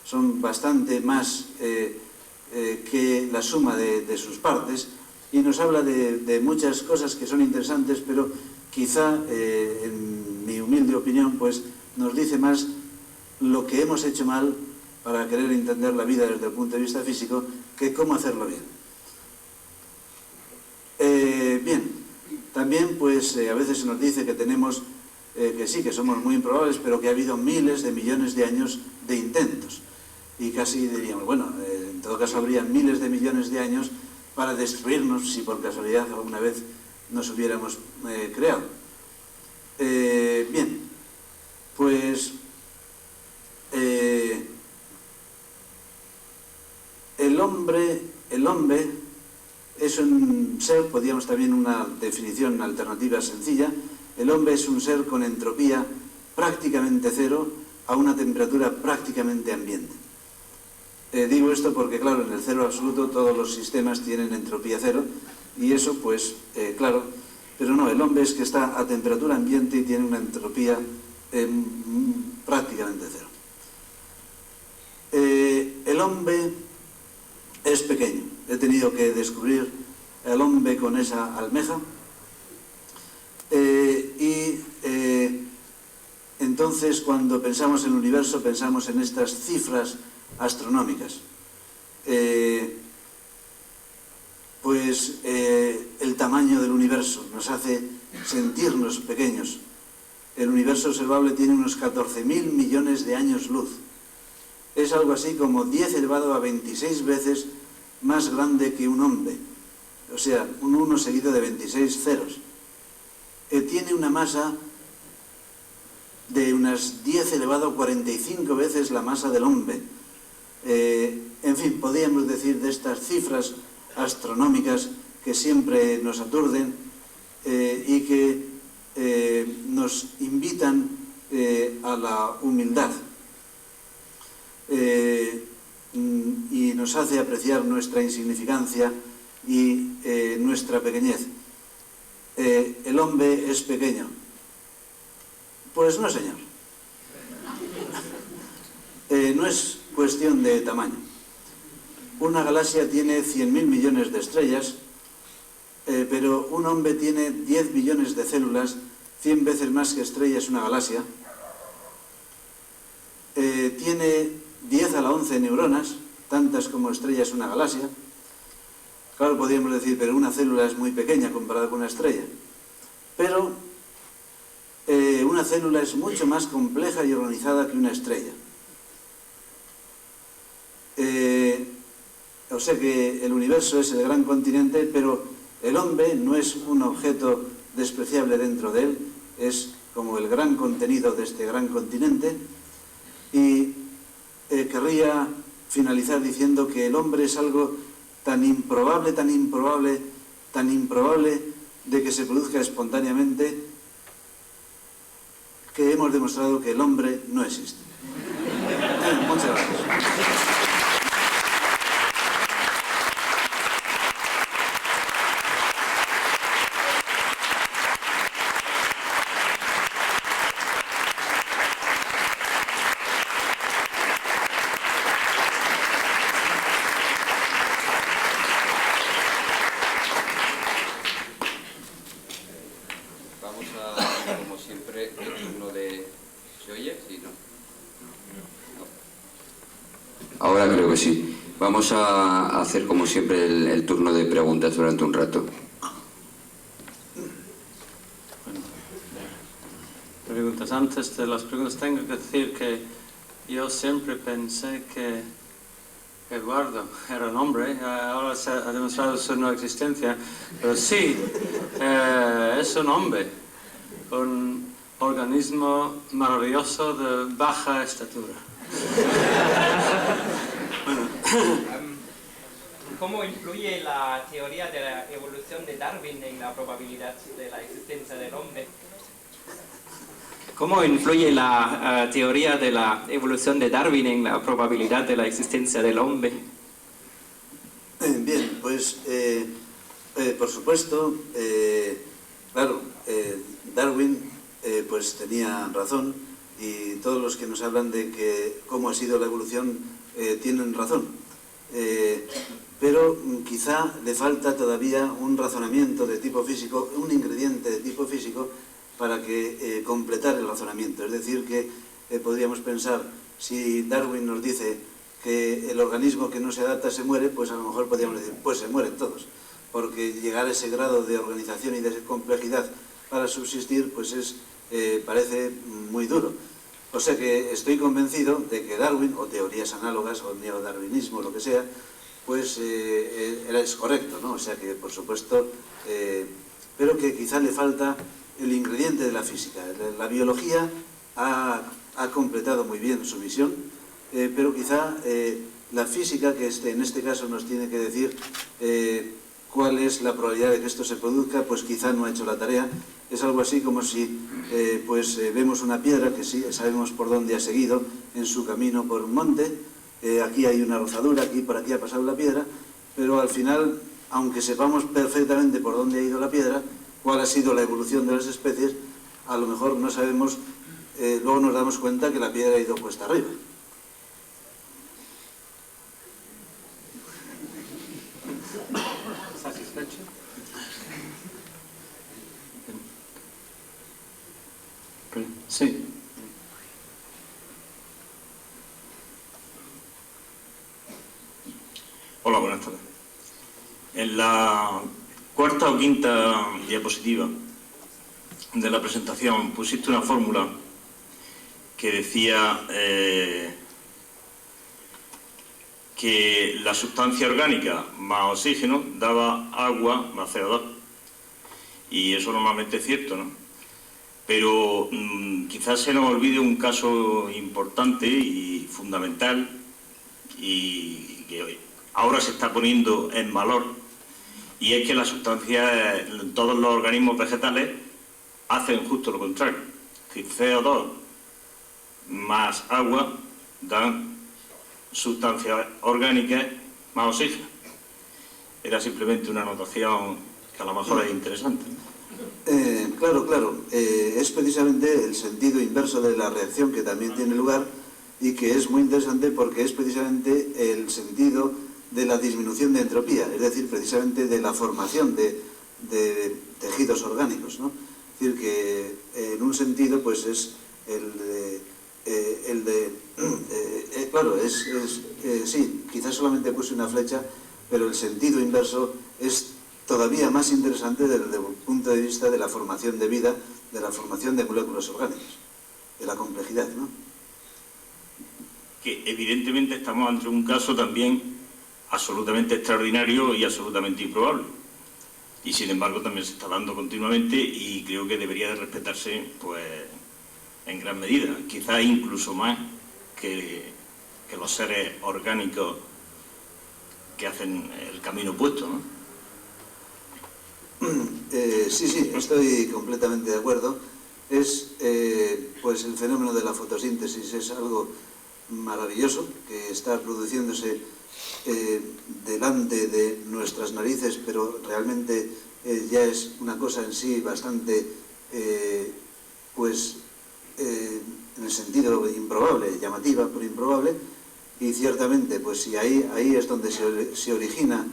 son bastante más que la suma de sus partes, y nos habla de muchas cosas que son interesantes, pero quizá, en mi humilde opinión, pues nos dice más lo que hemos hecho mal para querer entender la vida desde el punto de vista físico que cómo hacerlo bien. Bien, también pues a veces se nos dice que tenemos, que sí, que somos muy improbables, pero que ha habido miles de millones de años de intentos. Y casi diríamos, bueno, en todo caso habría miles de millones de años para destruirnos si por casualidad alguna vez nos hubiéramos creado. Bien, pues el hombre es un ser, podríamos también una definición alternativa sencilla, el hombre es un ser con entropía prácticamente cero a una temperatura prácticamente ambiente. Digo esto porque, claro, en el cero absoluto todos los sistemas tienen entropía cero y eso, pues, claro, pero no, el hombre es que está a temperatura ambiente y tiene una entropía prácticamente cero. El hombre es pequeño. He tenido que descubrir el hombre con esa almeja entonces cuando pensamos en el universo pensamos en estas cifras astronómicas. El tamaño del universo nos hace sentirnos pequeños. El universo observable tiene unos 14.000 millones de años luz. Es algo así como 10 elevado a 26 veces más grande que un hombre. O sea, un 1 seguido de 26 ceros. Tiene una masa de unas 10 elevado a 45 veces la masa del hombre. En fin, podríamos decir de estas cifras astronómicas que siempre nos aturden y que nos invitan a la humildad y nos hace apreciar nuestra insignificancia y nuestra pequeñez. ¿El hombre es pequeño? Pues no, señor. No es cuestión de tamaño. Una galaxia tiene 100.000 millones de estrellas, pero un hombre tiene 10 billones de células, 100 veces más que estrellas una galaxia. Tiene 10 a la 11 neuronas, tantas como estrellas una galaxia. Claro, podríamos decir, pero una célula es muy pequeña comparada con una estrella. Pero una célula es mucho más compleja y organizada que una estrella. O sea que el universo es el gran continente, pero el hombre no es un objeto despreciable dentro de él, es como el gran contenido de este gran continente. Y querría finalizar diciendo que el hombre es algo tan improbable, tan improbable, tan improbable de que se produzca espontáneamente, que hemos demostrado que el hombre no existe. Muchas gracias. Ahora creo que sí. Vamos a hacer como siempre el turno de preguntas durante un rato. Preguntas. Antes de las preguntas tengo que decir que yo siempre pensé que Eduardo era un hombre, ahora se ha demostrado su no existencia, pero sí, es un hombre, un organismo maravilloso de baja estatura. Bueno. ¿Cómo influye la teoría de la evolución de Darwin en la probabilidad de la existencia del hombre? ¿Cómo influye la teoría de la evolución de Darwin en la probabilidad de la existencia del hombre? Bien, pues por supuesto, claro, Darwin pues tenía razón y todos los que nos hablan de que cómo ha sido la evolución tienen razón. Pero quizá le falta todavía un razonamiento de tipo físico, un ingrediente de tipo físico para que completar el razonamiento. Es decir, que podríamos pensar, si Darwin nos dice que el organismo que no se adapta se muere, pues a lo mejor podríamos decir, pues se mueren todos, porque llegar a ese grado de organización y de complejidad para subsistir, pues parece muy duro. O sea que estoy convencido de que Darwin, o teorías análogas, o neodarwinismo, lo que sea, pues es correcto, ¿no? O sea que, por supuesto, pero que quizá le falta el ingrediente de la física. La biología ha completado muy bien su misión, pero quizá la física, que en este caso nos tiene que decir cuál es la probabilidad de que esto se produzca, pues quizá no ha hecho la tarea. Es algo así como si vemos una piedra que sí sabemos por dónde ha seguido en su camino por un monte, aquí hay una rozadura, aquí por aquí ha pasado la piedra, pero al final, aunque sepamos perfectamente por dónde ha ido la piedra, cuál ha sido la evolución de las especies, a lo mejor no sabemos, luego nos damos cuenta que la piedra ha ido cuesta arriba. ¿Satisfecho? Sí. Hola, buenas tardes. En la cuarta o quinta diapositiva de la presentación pusiste una fórmula que decía que la sustancia orgánica más oxígeno daba agua más CO2. Y eso normalmente es cierto, ¿no? Pero quizás se nos olvide un caso importante y fundamental y que ahora se está poniendo en valor, y es que las sustancias, todos los organismos vegetales hacen justo lo contrario. Es decir, CO2 más agua dan sustancias orgánicas más oxígeno. Era simplemente una anotación que a lo mejor es interesante. Claro. Es precisamente el sentido inverso de la reacción que también tiene lugar y que es muy interesante porque es precisamente el sentido de la disminución de entropía, es decir, precisamente de la formación de tejidos orgánicos, ¿no? Es decir, que en un sentido pues es sí, quizás solamente puse una flecha, pero el sentido inverso es todavía más interesante desde el punto de vista de la formación de vida, de la formación de moléculas orgánicas, de la complejidad, ¿no? Que evidentemente estamos ante un caso también absolutamente extraordinario y absolutamente improbable. Y sin embargo también se está dando continuamente y creo que debería de respetarse pues en gran medida, quizás incluso más que los seres orgánicos que hacen el camino opuesto, ¿no? Sí, estoy completamente de acuerdo. Es pues el fenómeno de la fotosíntesis es algo maravilloso que está produciéndose delante de nuestras narices, pero realmente ya es una cosa en sí bastante en el sentido improbable, llamativa pero improbable, y ciertamente pues si ahí es donde se origina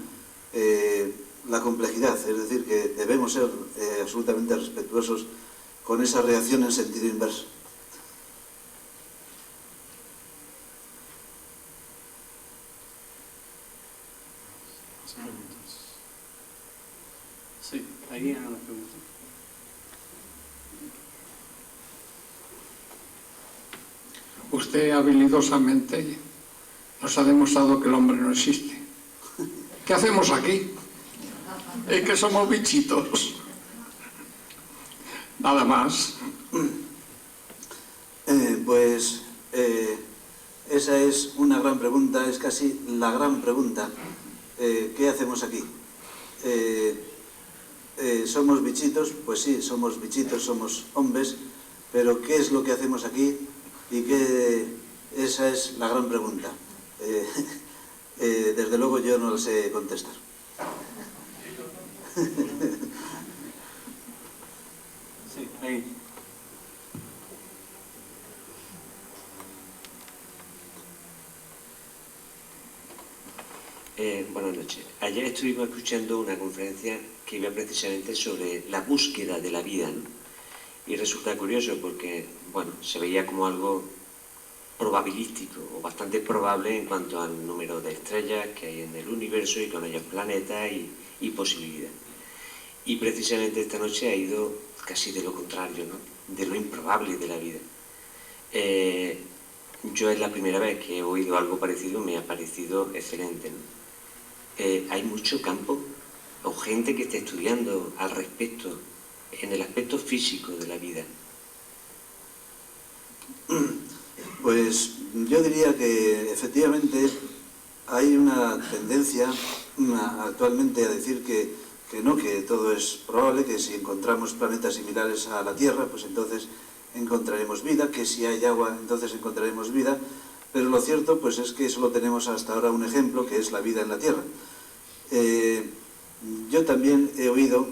la complejidad, es decir, que debemos ser absolutamente respetuosos con esa reacción en sentido inverso. Sí, ahí hay una pregunta. Usted habilidosamente nos ha demostrado que el hombre no existe. ¿Qué hacemos aquí? Es que somos bichitos. Nada más. Esa es una gran pregunta, es casi la gran pregunta. ¿Qué hacemos aquí? ¿Somos bichitos? Pues sí, somos bichitos, somos hombres, pero ¿qué es lo que hacemos aquí? Esa es la gran pregunta. Desde luego yo no lo sé contestar. Sí, ahí. Buenas noches. Ayer estuvimos escuchando una conferencia que iba precisamente sobre la búsqueda de la vida, ¿no? Y resulta curioso porque, bueno, se veía como algo probabilístico o bastante probable en cuanto al número de estrellas que hay en el universo y con ellos planetas y posibilidades. Y precisamente esta noche ha ido casi de lo contrario, ¿no? De lo improbable de la vida. Yo es la primera vez que he oído algo parecido, me ha parecido excelente, ¿no? Hay mucho campo o gente que está estudiando al respecto en el aspecto físico de la vida. Pues yo diría que efectivamente hay una tendencia actualmente a decir que todo es probable, que si encontramos planetas similares a la Tierra, pues entonces encontraremos vida, que si hay agua, entonces encontraremos vida, pero lo cierto pues es que solo tenemos hasta ahora un ejemplo, que es la vida en la Tierra. Yo también he oído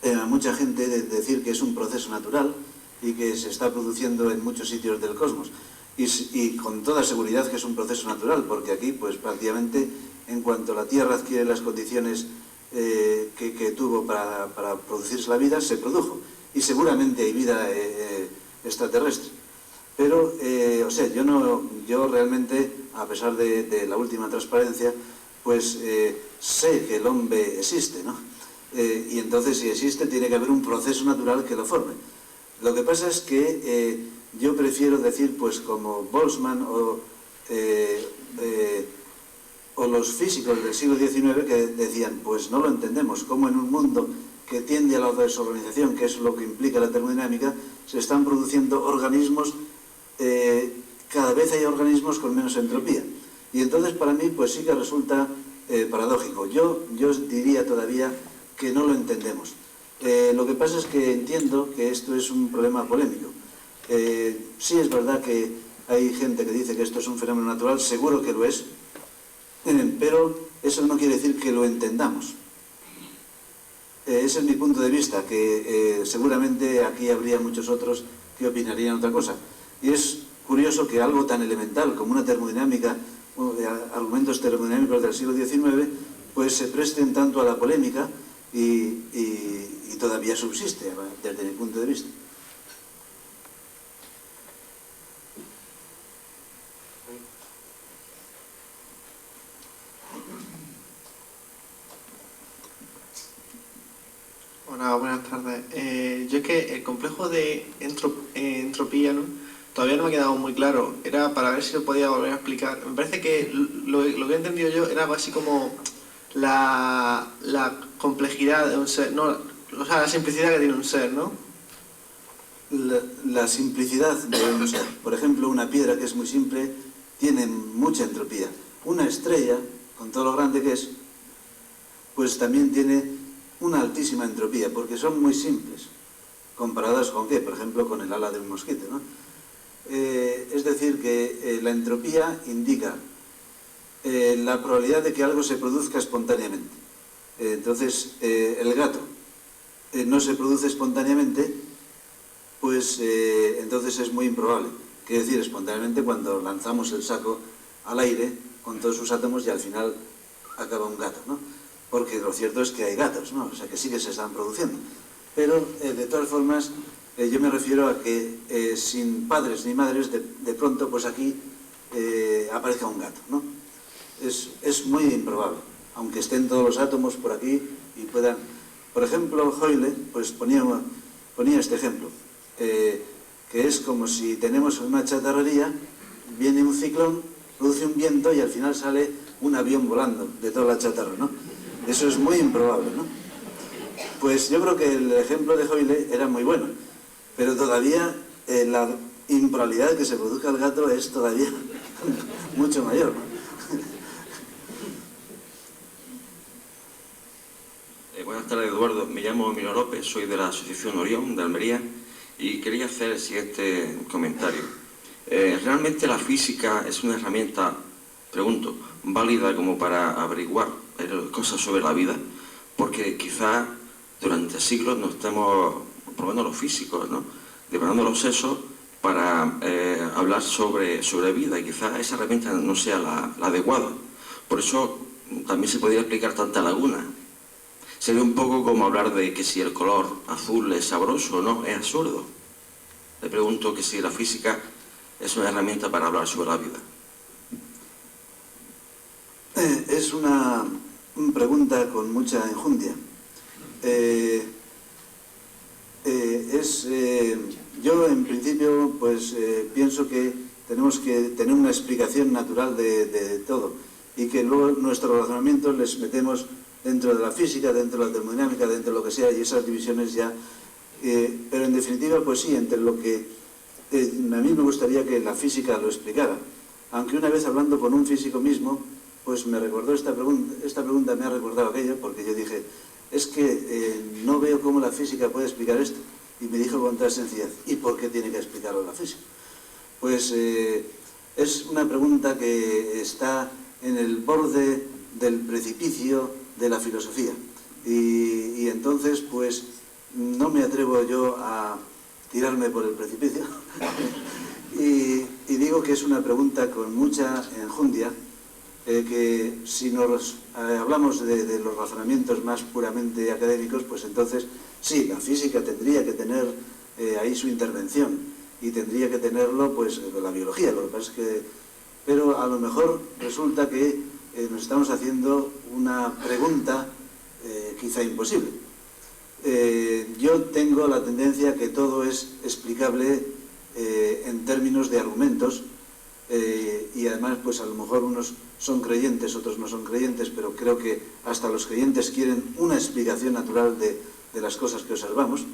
a mucha gente decir que es un proceso natural y que se está produciendo en muchos sitios del cosmos. Y con toda seguridad que es un proceso natural, porque aquí pues prácticamente en cuanto la Tierra adquiere las condiciones que tuvo para producirse la vida, se produjo. Y seguramente hay vida extraterrestre. Pero, o sea, yo realmente, a pesar de la última transparencia, pues sé que el hombre existe, ¿no? Y entonces, si existe, tiene que haber un proceso natural que lo forme. Lo que pasa es que yo prefiero decir, pues como Boltzmann o los físicos del siglo XIX, que decían, pues no lo entendemos, cómo en un mundo que tiende a la desorganización, que es lo que implica la termodinámica, se están produciendo organismos, cada vez hay organismos con menos entropía. Y entonces para mí pues sí que resulta paradójico. Yo diría todavía que no lo entendemos. Lo que pasa es que entiendo que esto es un problema polémico. Sí es verdad que hay gente que dice que esto es un fenómeno natural, seguro que lo es, pero eso no quiere decir que lo entendamos. Ese es mi punto de vista, que seguramente aquí habría muchos otros que opinarían otra cosa. Y es curioso que algo tan elemental como una termodinámica, argumentos termodinámicos del siglo XIX, pues se presten tanto a la polémica y todavía subsiste desde mi punto de vista. Hola, buenas tardes. Yo es que el complejo de entropía, ¿no?, todavía no me ha quedado muy claro. Era para ver si lo podía volver a explicar. Me parece que lo que he entendido yo era algo así como la complejidad de un ser, ¿no? O sea, la simplicidad que tiene un ser, ¿no? La simplicidad de un ser. Por ejemplo, una piedra que es muy simple tiene mucha entropía. Una estrella, con todo lo grande que es, pues también tiene una altísima entropía, porque son muy simples, comparadas con ¿qué? Por ejemplo, con el ala de un mosquito, ¿no? Es decir, que la entropía indica la probabilidad de que algo se produzca espontáneamente. Entonces, el gato no se produce espontáneamente, pues entonces es muy improbable. Quiere decir, espontáneamente cuando lanzamos el saco al aire con todos sus átomos y al final acaba un gato, ¿no? Porque lo cierto es que hay gatos, ¿no? O sea, que sí que se están produciendo. Pero, de todas formas, yo me refiero a que sin padres ni madres, de pronto, pues aquí aparezca un gato, ¿no? Es muy improbable, aunque estén todos los átomos por aquí y puedan... Por ejemplo, Hoyle, pues ponía este ejemplo, que es como si tenemos una chatarrería, viene un ciclón, produce un viento y al final sale un avión volando de toda la chatarra, ¿no? Eso es muy improbable, ¿no? Pues yo creo que el ejemplo de Hoyle era muy bueno, pero todavía la improbabilidad de que se produzca el gato es todavía mucho mayor, ¿no? Buenas tardes, Eduardo. Me llamo Emilio López, soy de la Asociación Orión de Almería y quería hacer el siguiente comentario. ¿Realmente la física es una herramienta, pregunto, válida como para averiguar cosas sobre la vida? Porque quizás durante siglos nos estemos, por lo menos los físicos, ¿no?, devorando los sesos para hablar sobre vida, y quizás esa herramienta no sea la adecuada. Por eso también se podría explicar tanta laguna. Sería un poco como hablar de que si el color azul es sabroso o no, es absurdo. Le pregunto que si la física es una herramienta para hablar sobre la vida. Es una pregunta con mucha enjundia. Yo en principio pues pienso que tenemos que tener una explicación natural de todo y que luego nuestros razonamientos les metemos dentro de la física, dentro de la termodinámica, dentro de lo que sea, y esas divisiones ya... pero en definitiva, pues sí, entre lo que... a mí me gustaría que la física lo explicara, aunque una vez hablando con un físico mismo, pues me recordó esta pregunta me ha recordado aquello, porque yo dije, es que no veo cómo la física puede explicar esto, y me dijo con toda sencillez, ¿y por qué tiene que explicarlo la física? Pues es una pregunta que está en el borde del precipicio de la filosofía. Y entonces, pues, no me atrevo yo a tirarme por el precipicio. y digo que es una pregunta con mucha enjundia, que si nos hablamos de los razonamientos más puramente académicos, pues entonces sí, la física tendría que tener ahí su intervención, y tendría que tenerlo pues la biología. Lo que pasa es que, pero a lo mejor resulta que nos estamos haciendo una pregunta quizá imposible. Yo tengo la tendencia que todo es explicable en términos de argumentos, y además pues a lo mejor unos son creyentes, otros no son creyentes, pero creo que hasta los creyentes quieren una explicación natural de las cosas que observamos.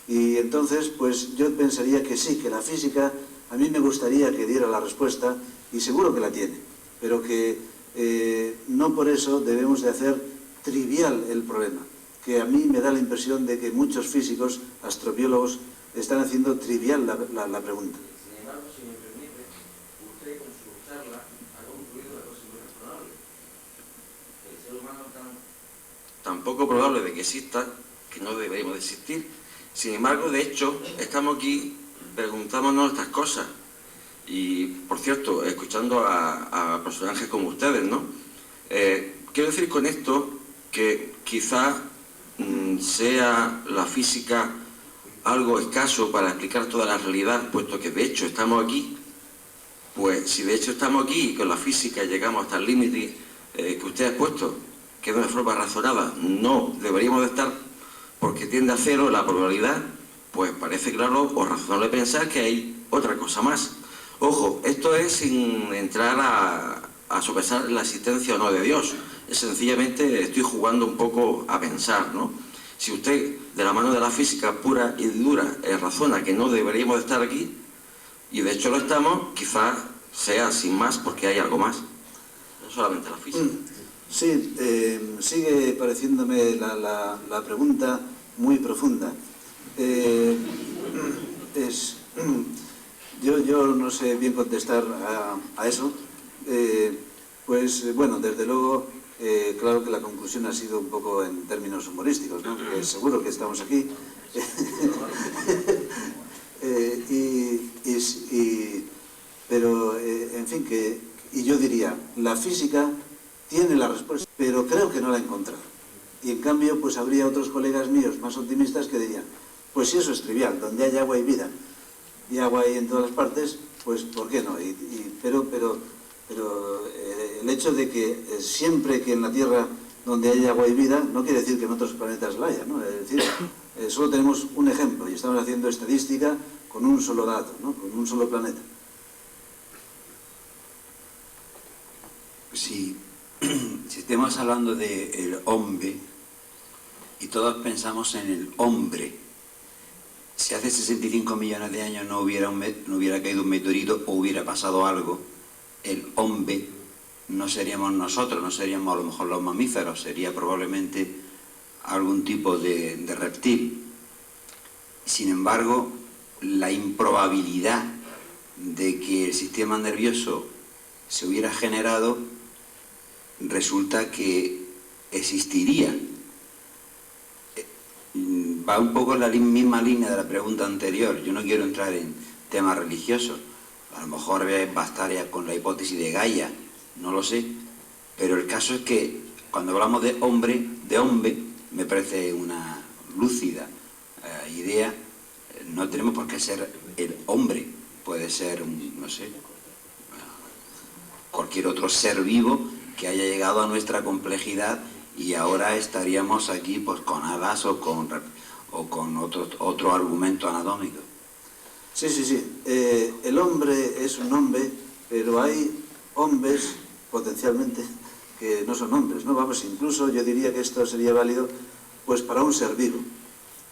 Y entonces pues yo pensaría que sí, que la física, a mí me gustaría que diera la respuesta, y seguro que la tiene, pero que no por eso debemos de hacer trivial el problema, que a mí me da la impresión de que muchos físicos, astrobiólogos, están haciendo trivial la pregunta. Sin embargo, si me permite, usted con su charla ha concluido la cosa muy razonable. El ser humano tan poco probable de que exista, que no deberíamos de existir. Sin embargo, de hecho, estamos aquí preguntándonos estas cosas. Y, por cierto, escuchando a personajes como ustedes, ¿no? Quiero decir con esto que quizá sea la física algo escaso para explicar toda la realidad, puesto que de hecho estamos aquí. Pues si de hecho estamos aquí y con la física llegamos hasta el límite que usted ha puesto, que de una forma razonada no deberíamos de estar, porque tiende a cero la probabilidad, pues parece claro o razonable pensar que hay otra cosa más. Ojo, esto es sin entrar a sopesar la existencia o no de Dios. Es sencillamente estoy jugando un poco a pensar, ¿no? Si usted, de la mano de la física pura y dura, razona que no deberíamos de estar aquí, y de hecho lo estamos, quizás sea sin más porque hay algo más, no solamente la física. Sí, sigue pareciéndome la pregunta muy profunda. Yo no sé bien contestar a eso. Pues bueno, desde luego, claro que la conclusión ha sido un poco en términos humorísticos, ¿no? Porque seguro que estamos aquí. Pero, en fin, y yo diría, la física tiene la respuesta, pero creo que no la ha encontrado. Y en cambio, pues habría otros colegas míos más optimistas que dirían, pues si eso es trivial, donde hay agua y vida, y agua hay en todas las partes, pues ¿por qué no? Pero el hecho de que siempre que en la Tierra donde hay agua y vida, no quiere decir que en otros planetas la haya, ¿no? Es decir, solo tenemos un ejemplo, y estamos haciendo estadística con un solo dato, ¿no? Con un solo planeta. Si estamos hablando del hombre y todos pensamos en el hombre, si hace 65 millones de años no hubiera caído un meteorito o hubiera pasado algo, el hombre no seríamos nosotros, no seríamos a lo mejor los mamíferos, sería probablemente algún tipo de reptil. Sin embargo, la improbabilidad de que el sistema nervioso se hubiera generado resulta que existiría. Va un poco en la misma línea de la pregunta anterior. Yo no quiero entrar en temas religiosos. A lo mejor bastaría con la hipótesis de Gaia, no lo sé. Pero el caso es que cuando hablamos de hombre, me parece una lúcida idea. No tenemos por qué ser el hombre. Puede ser, no sé, cualquier otro ser vivo que haya llegado a nuestra complejidad y ahora estaríamos aquí pues con alas o con otro argumento anatómico. Sí. El hombre es un hombre, pero hay hombres potencialmente que no son hombres, ¿no? Vamos, incluso yo diría que esto sería válido pues para un ser vivo.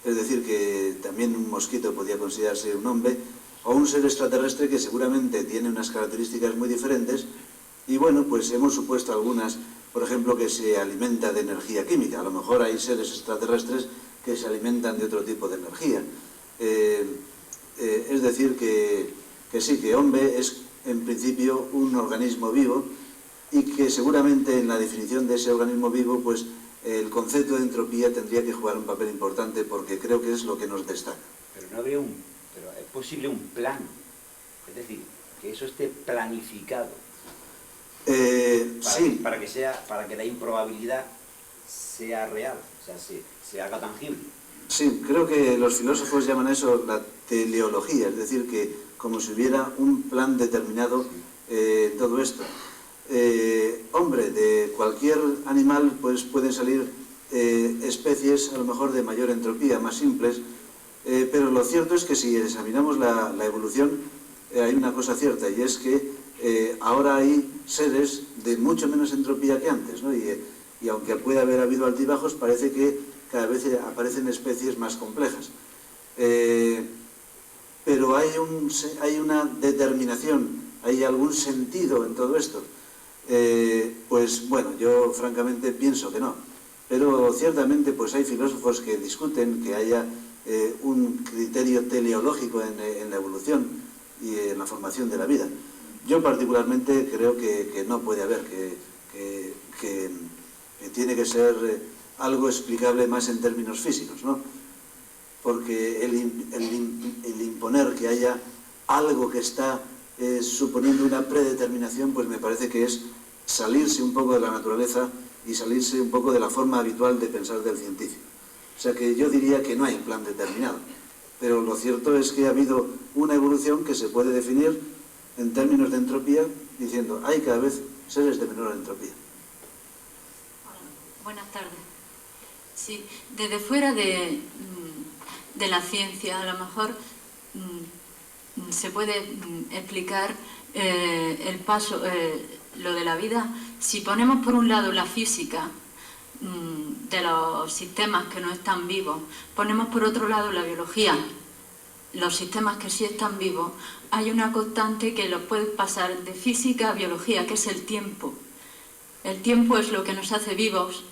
Es decir, que también un mosquito podría considerarse un hombre, o un ser extraterrestre que seguramente tiene unas características muy diferentes. Y bueno, pues hemos supuesto algunas, por ejemplo, que se alimenta de energía química. A lo mejor hay seres extraterrestres que se alimentan de otro tipo de energía. Es decir, que sí, que hombre es en principio un organismo vivo y que seguramente en la definición de ese organismo vivo pues el concepto de entropía tendría que jugar un papel importante porque creo que es lo que nos destaca. Pero no habría pero es posible un plan, es decir, que eso esté planificado sí. para que la improbabilidad sea real, o sea, se haga tangible. Sí, creo que los filósofos llaman eso la teleología, es decir, que como si hubiera un plan determinado en todo esto. Hombre, de cualquier animal pues pueden salir especies a lo mejor de mayor entropía, más simples, pero lo cierto es que si examinamos la evolución hay una cosa cierta y es que ahora hay seres de mucho menos entropía que antes, ¿no? Y aunque puede haber habido altibajos, parece que cada vez aparecen especies más complejas. Pero hay una determinación, hay algún sentido en todo esto. Pues bueno, yo francamente pienso que no. Pero ciertamente pues hay filósofos que discuten que haya un criterio teleológico en la evolución y en la formación de la vida. Yo particularmente creo que no puede haber, que tiene que ser algo explicable más en términos físicos, ¿no? Porque el imponer que haya algo que está suponiendo una predeterminación, pues me parece que es salirse un poco de la naturaleza y salirse un poco de la forma habitual de pensar del científico. O sea que yo diría que no hay un plan determinado, pero lo cierto es que ha habido una evolución que se puede definir en términos de entropía, diciendo hay cada vez seres de menor entropía. Buenas tardes. Sí, desde fuera de la ciencia, a lo mejor se puede explicar el paso, lo de la vida. Si ponemos por un lado la física de los sistemas que no están vivos, ponemos por otro lado la biología, los sistemas que sí están vivos, hay una constante que los puede pasar de física a biología, que es el tiempo. El tiempo es lo que nos hace vivos.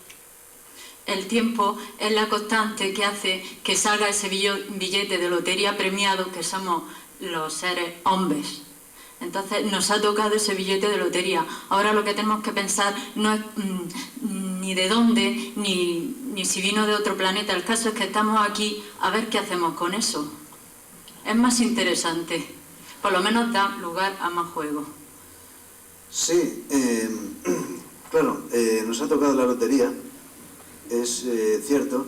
El tiempo es la constante que hace que salga ese billete de lotería premiado, que somos los seres hombres. Entonces nos ha tocado ese billete de lotería. Ahora lo que tenemos que pensar no es ni de dónde, ni si vino de otro planeta. El caso es que estamos aquí a ver qué hacemos con eso. Es más interesante. Por lo menos da lugar a más juego. Sí, claro, nos ha tocado la lotería. Es cierto.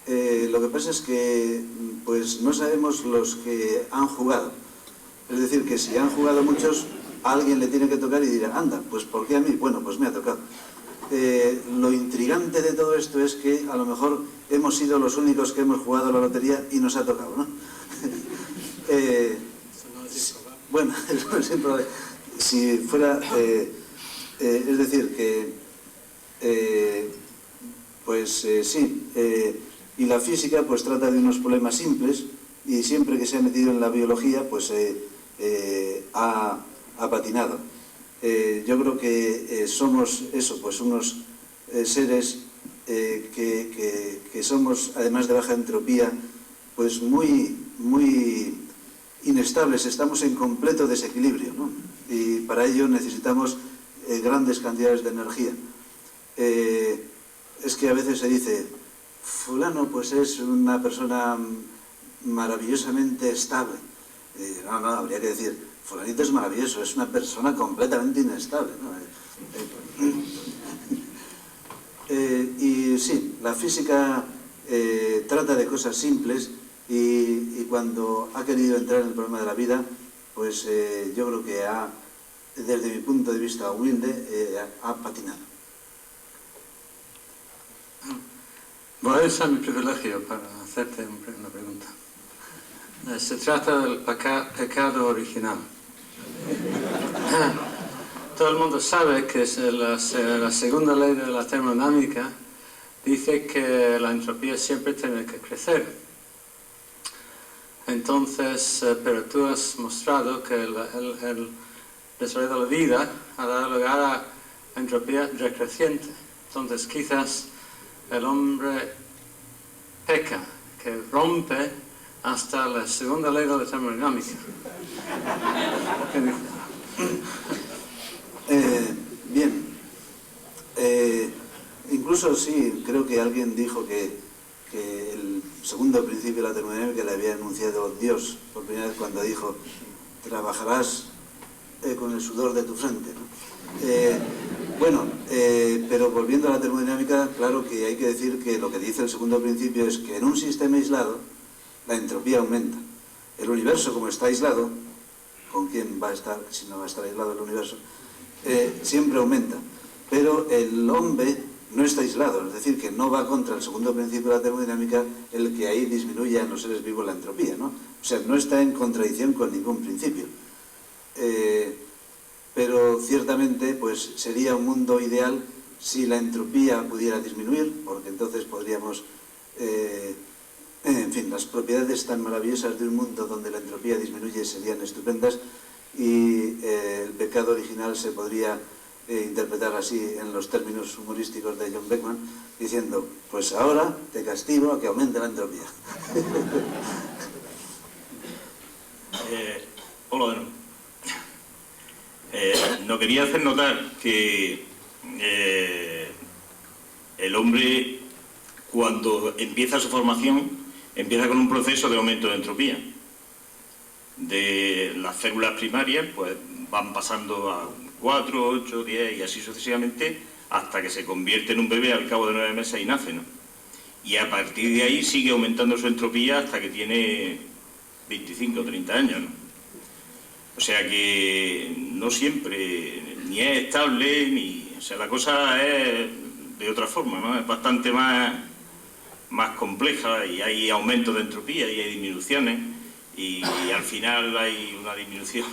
Lo que pasa es que pues no sabemos los que han jugado. Es decir, que si han jugado muchos, a alguien le tiene que tocar y dirá, anda, pues ¿por qué a mí? Bueno, pues me ha tocado. Lo intrigante de todo esto es que a lo mejor hemos sido los únicos que hemos jugado la lotería y nos ha tocado, ¿no? Bueno, eso es improbable. Si fuera... es decir, que... sí, y la física pues trata de unos problemas simples y siempre que se ha metido en la biología pues ha patinado. Yo creo que somos eso, pues unos seres que somos, además de baja entropía, pues muy inestables, estamos en completo desequilibrio, ¿no? Y para ello necesitamos grandes cantidades de energía. Es que a veces se dice, fulano pues es una persona maravillosamente estable. No, habría que decir, fulanito es maravilloso, es una persona completamente inestable, ¿no? Y sí, la física trata de cosas simples y cuando ha querido entrar en el problema de la vida, pues yo creo que desde mi punto de vista humilde, ha patinado. Voy a usar mi privilegio para hacerte una pregunta. Se trata del pecado original. Todo el mundo sabe que la segunda ley de la termodinámica dice que la entropía siempre tiene que crecer. Entonces, pero tú has mostrado que el desarrollo de la vida ha dado lugar a entropía decreciente. Entonces, quizás el hombre peca, que rompe hasta la segunda ley de la termodinámica. Bien. Incluso sí, creo que alguien dijo que el segundo principio de la termodinámica le había enunciado Dios por primera vez cuando dijo: trabajarás con el sudor de tu frente, ¿no? Pero volviendo a la termodinámica, claro que hay que decir que lo que dice el segundo principio es que en un sistema aislado la entropía aumenta. El universo, como está aislado, ¿con quién va a estar si no va a estar aislado el universo? Siempre aumenta. Pero el hombre no está aislado, es decir, que no va contra el segundo principio de la termodinámica el que ahí disminuya en los seres vivos la entropía, ¿no? O sea, no está en contradicción con ningún principio. Pero ciertamente pues sería un mundo ideal si la entropía pudiera disminuir, porque entonces podríamos... en fin, las propiedades tan maravillosas de un mundo donde la entropía disminuye serían estupendas, y el pecado original se podría interpretar así en los términos humorísticos de John Beckman, diciendo: pues ahora te castigo a que aumente la entropía. Hola de nuevo. No quería hacer notar que el hombre, cuando empieza su formación, empieza con un proceso de aumento de entropía. De las células primarias pues van pasando a 4, 8, 10 y así sucesivamente hasta que se convierte en un bebé al cabo de 9 meses y nace, ¿no? Y a partir de ahí sigue aumentando su entropía hasta que tiene 25 o 30 años, ¿no? O sea que no siempre ni es estable, ni... O sea, la cosa es de otra forma, ¿no? Es bastante más compleja, y hay aumentos de entropía y hay disminuciones, y al final hay una disminución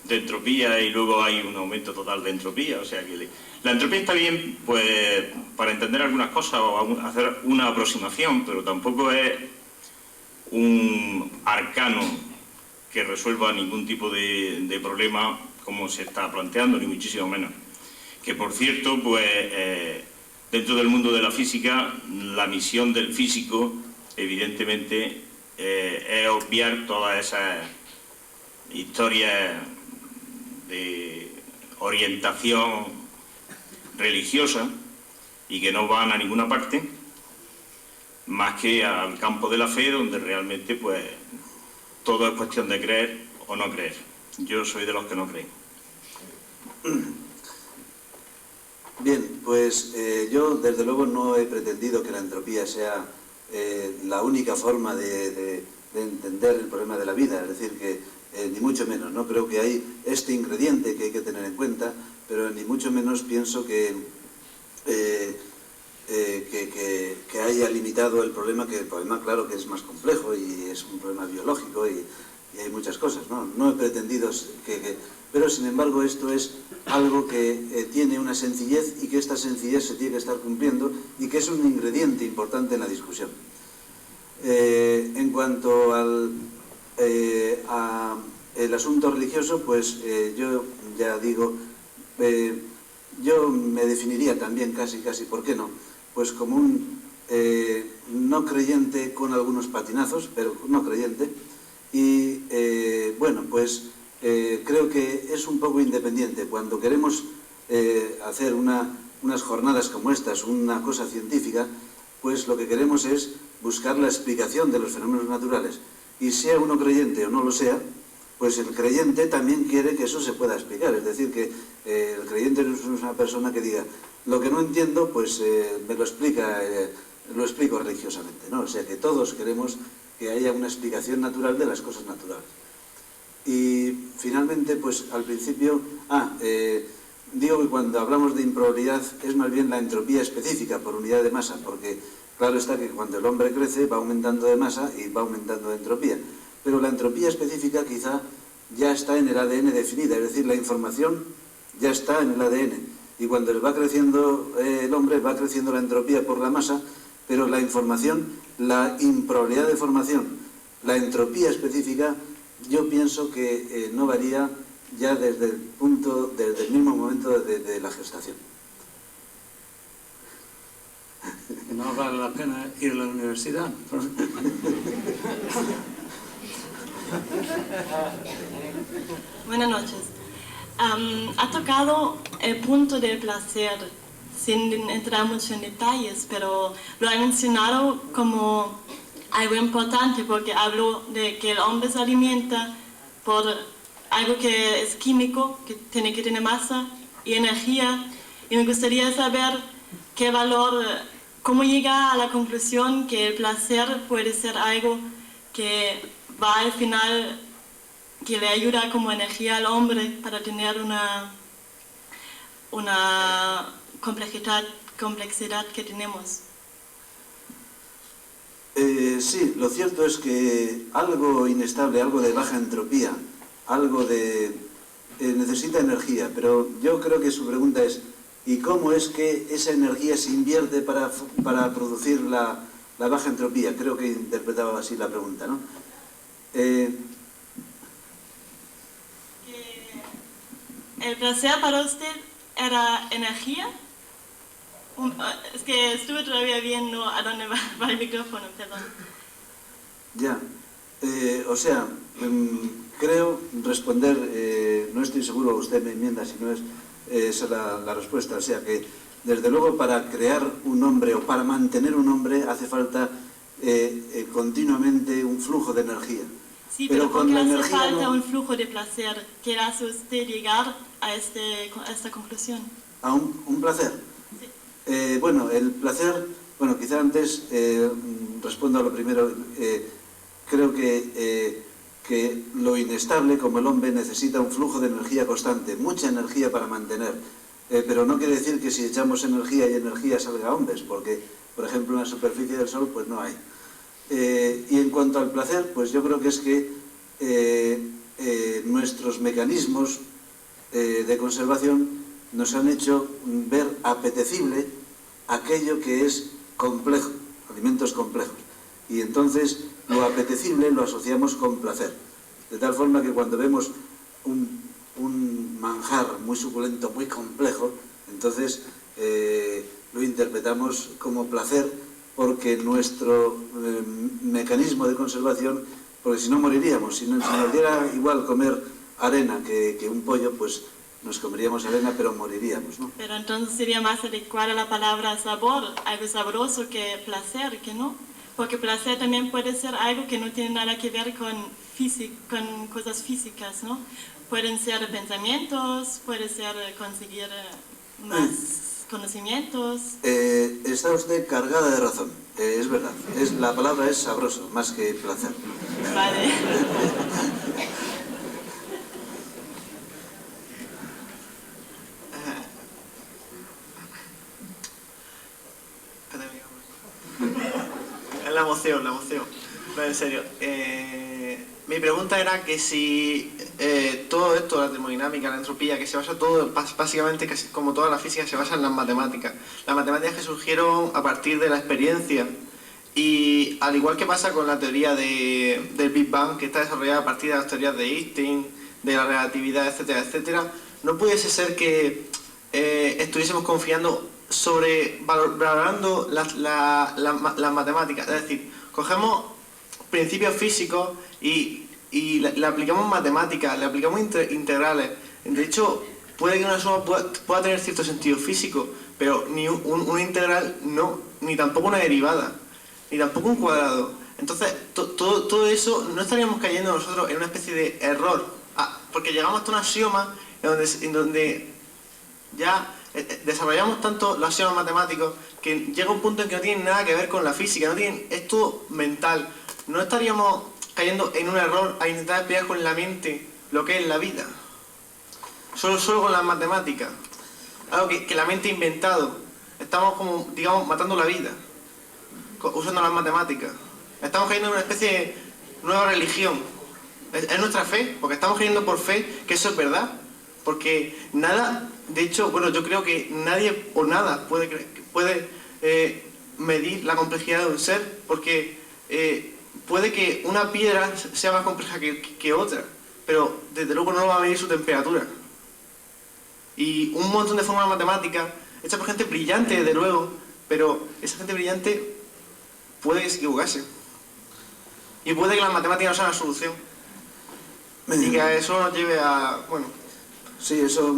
de entropía y luego hay un aumento total de entropía. O sea que la entropía está bien pues para entender algunas cosas o hacer una aproximación, pero tampoco es un arcano que resuelva ningún tipo de problema como se está planteando, ni muchísimo menos. Que por cierto, pues dentro del mundo de la física, la misión del físico evidentemente es obviar todas esas historias de orientación religiosa y que no van a ninguna parte más que al campo de la fe, donde realmente pues todo es cuestión de creer o no creer. Yo soy de los que no creen. Bien, pues yo desde luego no he pretendido que la entropía sea la única forma de entender el problema de la vida, es decir, que ni mucho menos, ¿no? Creo que hay este ingrediente que hay que tener en cuenta, pero ni mucho menos pienso que haya limitado el problema, que el problema claro que es más complejo y es un problema biológico y hay muchas cosas, ¿no? No he pretendido pero sin embargo esto es algo que tiene una sencillez, y que esta sencillez se tiene que estar cumpliendo, y que es un ingrediente importante en la discusión. En cuanto al el asunto religioso, pues yo ya digo, yo me definiría también casi, ¿por qué no? Pues como un no creyente con algunos patinazos, pero no creyente, y bueno, pues creo que es un poco independiente. Cuando queremos hacer unas jornadas como estas, una cosa científica, pues lo que queremos es buscar la explicación de los fenómenos naturales, y sea uno creyente o no lo sea, pues el creyente también quiere que eso se pueda explicar. Es decir, que el creyente no es una persona que diga: lo que no entiendo, pues me lo explico religiosamente, ¿no? O sea que todos queremos que haya una explicación natural de las cosas naturales. Y finalmente, pues al principio, digo que cuando hablamos de improbabilidad es más bien la entropía específica por unidad de masa, porque claro está que cuando el hombre crece va aumentando de masa y va aumentando de entropía, pero la entropía específica quizá ya está en el ADN definida, es decir, la información ya está en el ADN, y cuando va creciendo el hombre va creciendo la entropía por la masa, pero la información, la improbabilidad de formación, la entropía específica, yo pienso que no varía ya desde el mismo momento de la gestación. No vale la pena ir a la universidad. Buenas noches. ha tocado el punto del placer, sin entrar mucho en detalles, pero lo ha mencionado como algo importante porque habló de que el hombre se alimenta por algo que es químico, que tiene masa y energía, y me gustaría saber qué valor, cómo llega a la conclusión que el placer puede ser algo que va al final, que le ayuda como energía al hombre para tener una complejidad que tenemos. Sí, lo cierto es que algo inestable, algo de baja entropía, algo de... necesita energía, pero yo creo que su pregunta es ¿y cómo es que esa energía se invierte para producir la baja entropía? Creo que interpretaba así la pregunta, ¿no? ¿El placer para usted era energía? Es que estuve todavía viendo a dónde va el micrófono, perdón. Ya, o sea, creo responder, no estoy seguro, usted me enmienda si no es esa la respuesta, o sea que desde luego para crear un hombre o para mantener un hombre hace falta continuamente un flujo de energía. Sí, pero ¿por qué hace falta no... un flujo de placer? ¿Qué hace usted llegar a esta conclusión? ¿A un placer? Sí. Bueno, el placer, bueno, quizá antes respondo a lo primero. Creo que lo inestable, como el hombre, necesita un flujo de energía constante, mucha energía para mantener. Pero no quiere decir que si echamos energía y energía salga hombres, porque, por ejemplo, en la superficie del Sol, pues no hay. Y en cuanto al placer, pues yo creo que es que nuestros mecanismos de conservación nos han hecho ver apetecible aquello que es complejo, alimentos complejos. Y entonces lo apetecible lo asociamos con placer. De tal forma que cuando vemos un manjar muy suculento, muy complejo, entonces lo interpretamos como placer porque nuestro mecanismo de conservación, porque si no moriríamos, si nos diera igual comer arena que un pollo, pues nos comeríamos arena pero moriríamos, ¿no? Pero entonces sería más adecuada la palabra sabor, algo sabroso que placer, ¿que no? Porque placer también puede ser algo que no tiene nada que ver con cosas físicas, ¿no? Pueden ser pensamientos, puede ser conseguir más conocimientos. Está usted cargada de razón, es verdad. La palabra es sabroso, más que placer. Vale. La emoción. No, en serio. Mi pregunta era que si todo esto, la termodinámica, la entropía, que se basa todo, básicamente, casi como toda la física, se basa en las matemáticas. Las matemáticas que surgieron a partir de la experiencia. Y al igual que pasa con la teoría del Big Bang, que está desarrollada a partir de las teorías de Einstein, de la relatividad, etcétera, etcétera, no pudiese ser que estuviésemos confiando valorando las matemáticas. Es decir, cogemos principios físicos y le aplicamos matemáticas, le aplicamos integrales. De hecho, puede que una suma pueda tener cierto sentido físico, pero ni una integral no, ni tampoco una derivada, ni tampoco un cuadrado. Entonces, todo eso no estaríamos cayendo nosotros en una especie de error, porque llegamos hasta un axioma en donde ya desarrollamos tanto los axiomas matemáticos que llega un punto en que no tienen nada que ver con la física, es todo mental. No estaríamos cayendo en un error a intentar explicar con la mente lo que es la vida, solo con las matemáticas, algo que la mente ha inventado. Estamos como, digamos, matando la vida usando las matemáticas. Estamos cayendo en una especie de nueva religión. Es nuestra fe, porque estamos creyendo por fe que eso es verdad, porque nada, de hecho, bueno, yo creo que nadie o nada puede medir la complejidad de un ser, porque puede que una piedra sea más compleja que otra, pero desde luego no va a medir su temperatura. Y un montón de fórmulas matemáticas hechas por gente brillante, desde luego, pero esa gente brillante puede equivocarse. Y puede que las matemáticas no sean la solución. Y que a eso nos lleve a, bueno, Sí, eso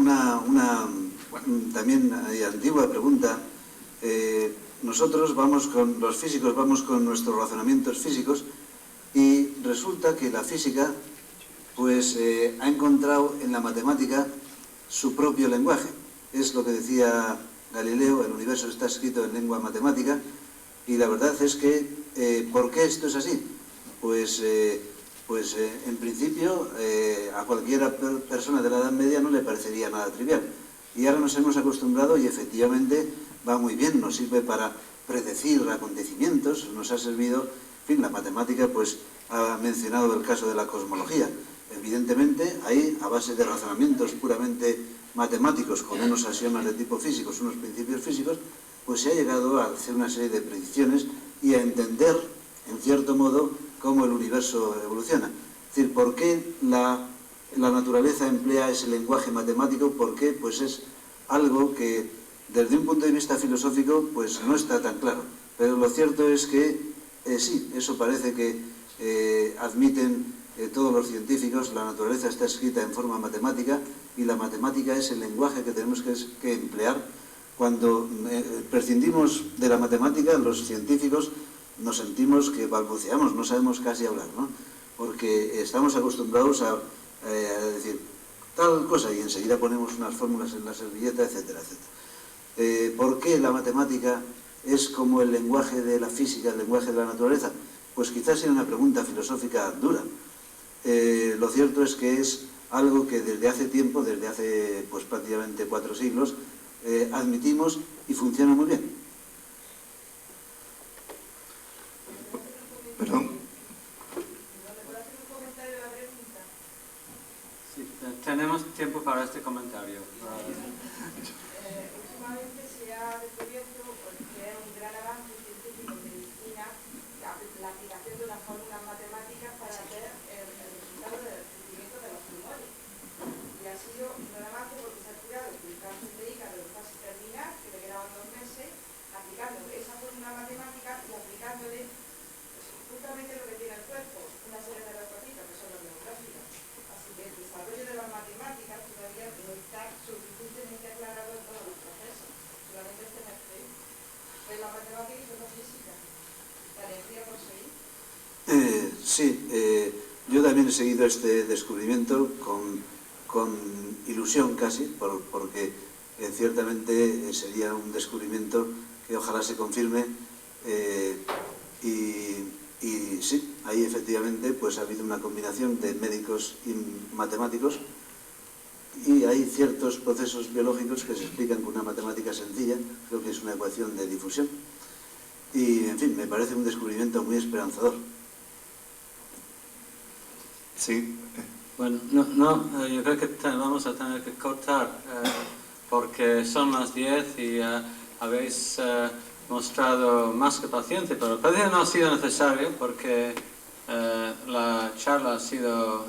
también antigua pregunta. Nosotros los físicos vamos con nuestros razonamientos físicos y resulta que la física pues ha encontrado en la matemática su propio lenguaje. Es lo que decía Galileo, el universo está escrito en lengua matemática, y la verdad es que, ¿por qué esto es así? Pues en principio a cualquier persona de la Edad Media no le parecería nada trivial. Y ahora nos hemos acostumbrado y efectivamente va muy bien, nos sirve para predecir acontecimientos, nos ha servido, en fin, la matemática pues ha mencionado el caso de la cosmología. Evidentemente ahí, a base de razonamientos puramente matemáticos con unos axiomas de tipo físicos, unos principios físicos, pues se ha llegado a hacer una serie de predicciones y a entender, en cierto modo, cómo el universo evoluciona. Es decir, ¿por qué la naturaleza emplea ese lenguaje matemático? ¿Por qué? Pues es algo que, desde un punto de vista filosófico, pues no está tan claro. Pero lo cierto es que, sí, eso parece que admiten todos los científicos. La naturaleza está escrita en forma matemática y la matemática es el lenguaje que tenemos que emplear. Cuando prescindimos de la matemática, los científicos nos sentimos que balbuceamos, no sabemos casi hablar, ¿no? Porque estamos acostumbrados a decir tal cosa y enseguida ponemos unas fórmulas en la servilleta, etcétera, etcétera. ¿Por qué la matemática es como el lenguaje de la física, el lenguaje de la naturaleza? Pues quizás sea una pregunta filosófica dura. Lo cierto es que es algo que desde hace tiempo, desde hace pues prácticamente 4 siglos, admitimos y funciona muy bien. Perdón. Sí, tenemos tiempo para este comentario. Últimamente se ha descubierto que es un gran avance científico en medicina la aplicación de unas fórmulas matemáticas para ver el resultado del crecimiento de los tumores. Y ha sido un gran avance porque se ha curado el cáncer de hígado en fase terminal, que le quedaban 2 meses, aplicando esa fórmula matemática y aplicándole justamente lo que tiene el cuerpo, una serie de recorridos que son los neurológicos. Así que el desarrollo de las matemáticas todavía no está suficientemente aclarado en todos los procesos, solamente es tener fe. Pero la matemática y la física, la energía por seguir. Sí, yo también he seguido este descubrimiento con ilusión casi, porque ciertamente sería un descubrimiento que ojalá se confirme. Y sí, ahí efectivamente pues ha habido una combinación de médicos y matemáticos, y hay ciertos procesos biológicos que se explican con una matemática sencilla, creo que es una ecuación de difusión, y en fin, me parece un descubrimiento muy esperanzador. Sí. Bueno, yo creo que vamos a tener que cortar porque son las 10 y habéis mostrado más que paciencia, pero parece que no ha sido necesario porque la charla ha sido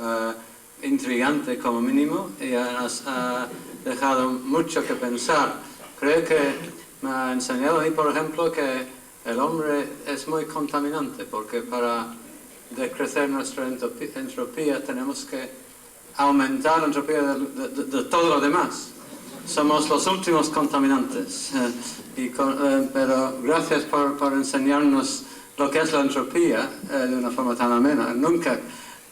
intrigante como mínimo y nos ha dejado mucho que pensar. Creo que me ha enseñado a mí, por ejemplo, que el hombre es muy contaminante, porque para decrecer nuestra entropía tenemos que aumentar la entropía de todo lo demás. Somos los últimos contaminantes. Pero gracias por enseñarnos lo que es la entropía de una forma tan amena. Nunca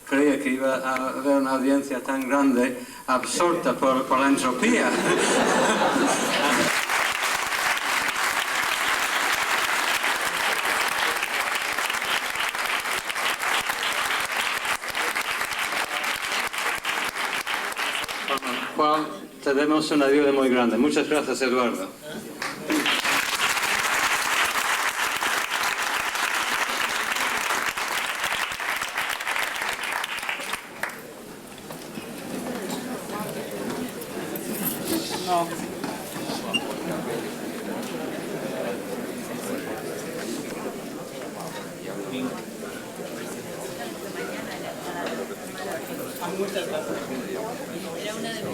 creía que iba a haber una audiencia tan grande absorta por la entropía. Juan, te damos una ayuda muy grande. Muchas gracias, Eduardo. Muchas gracias. Era una de mis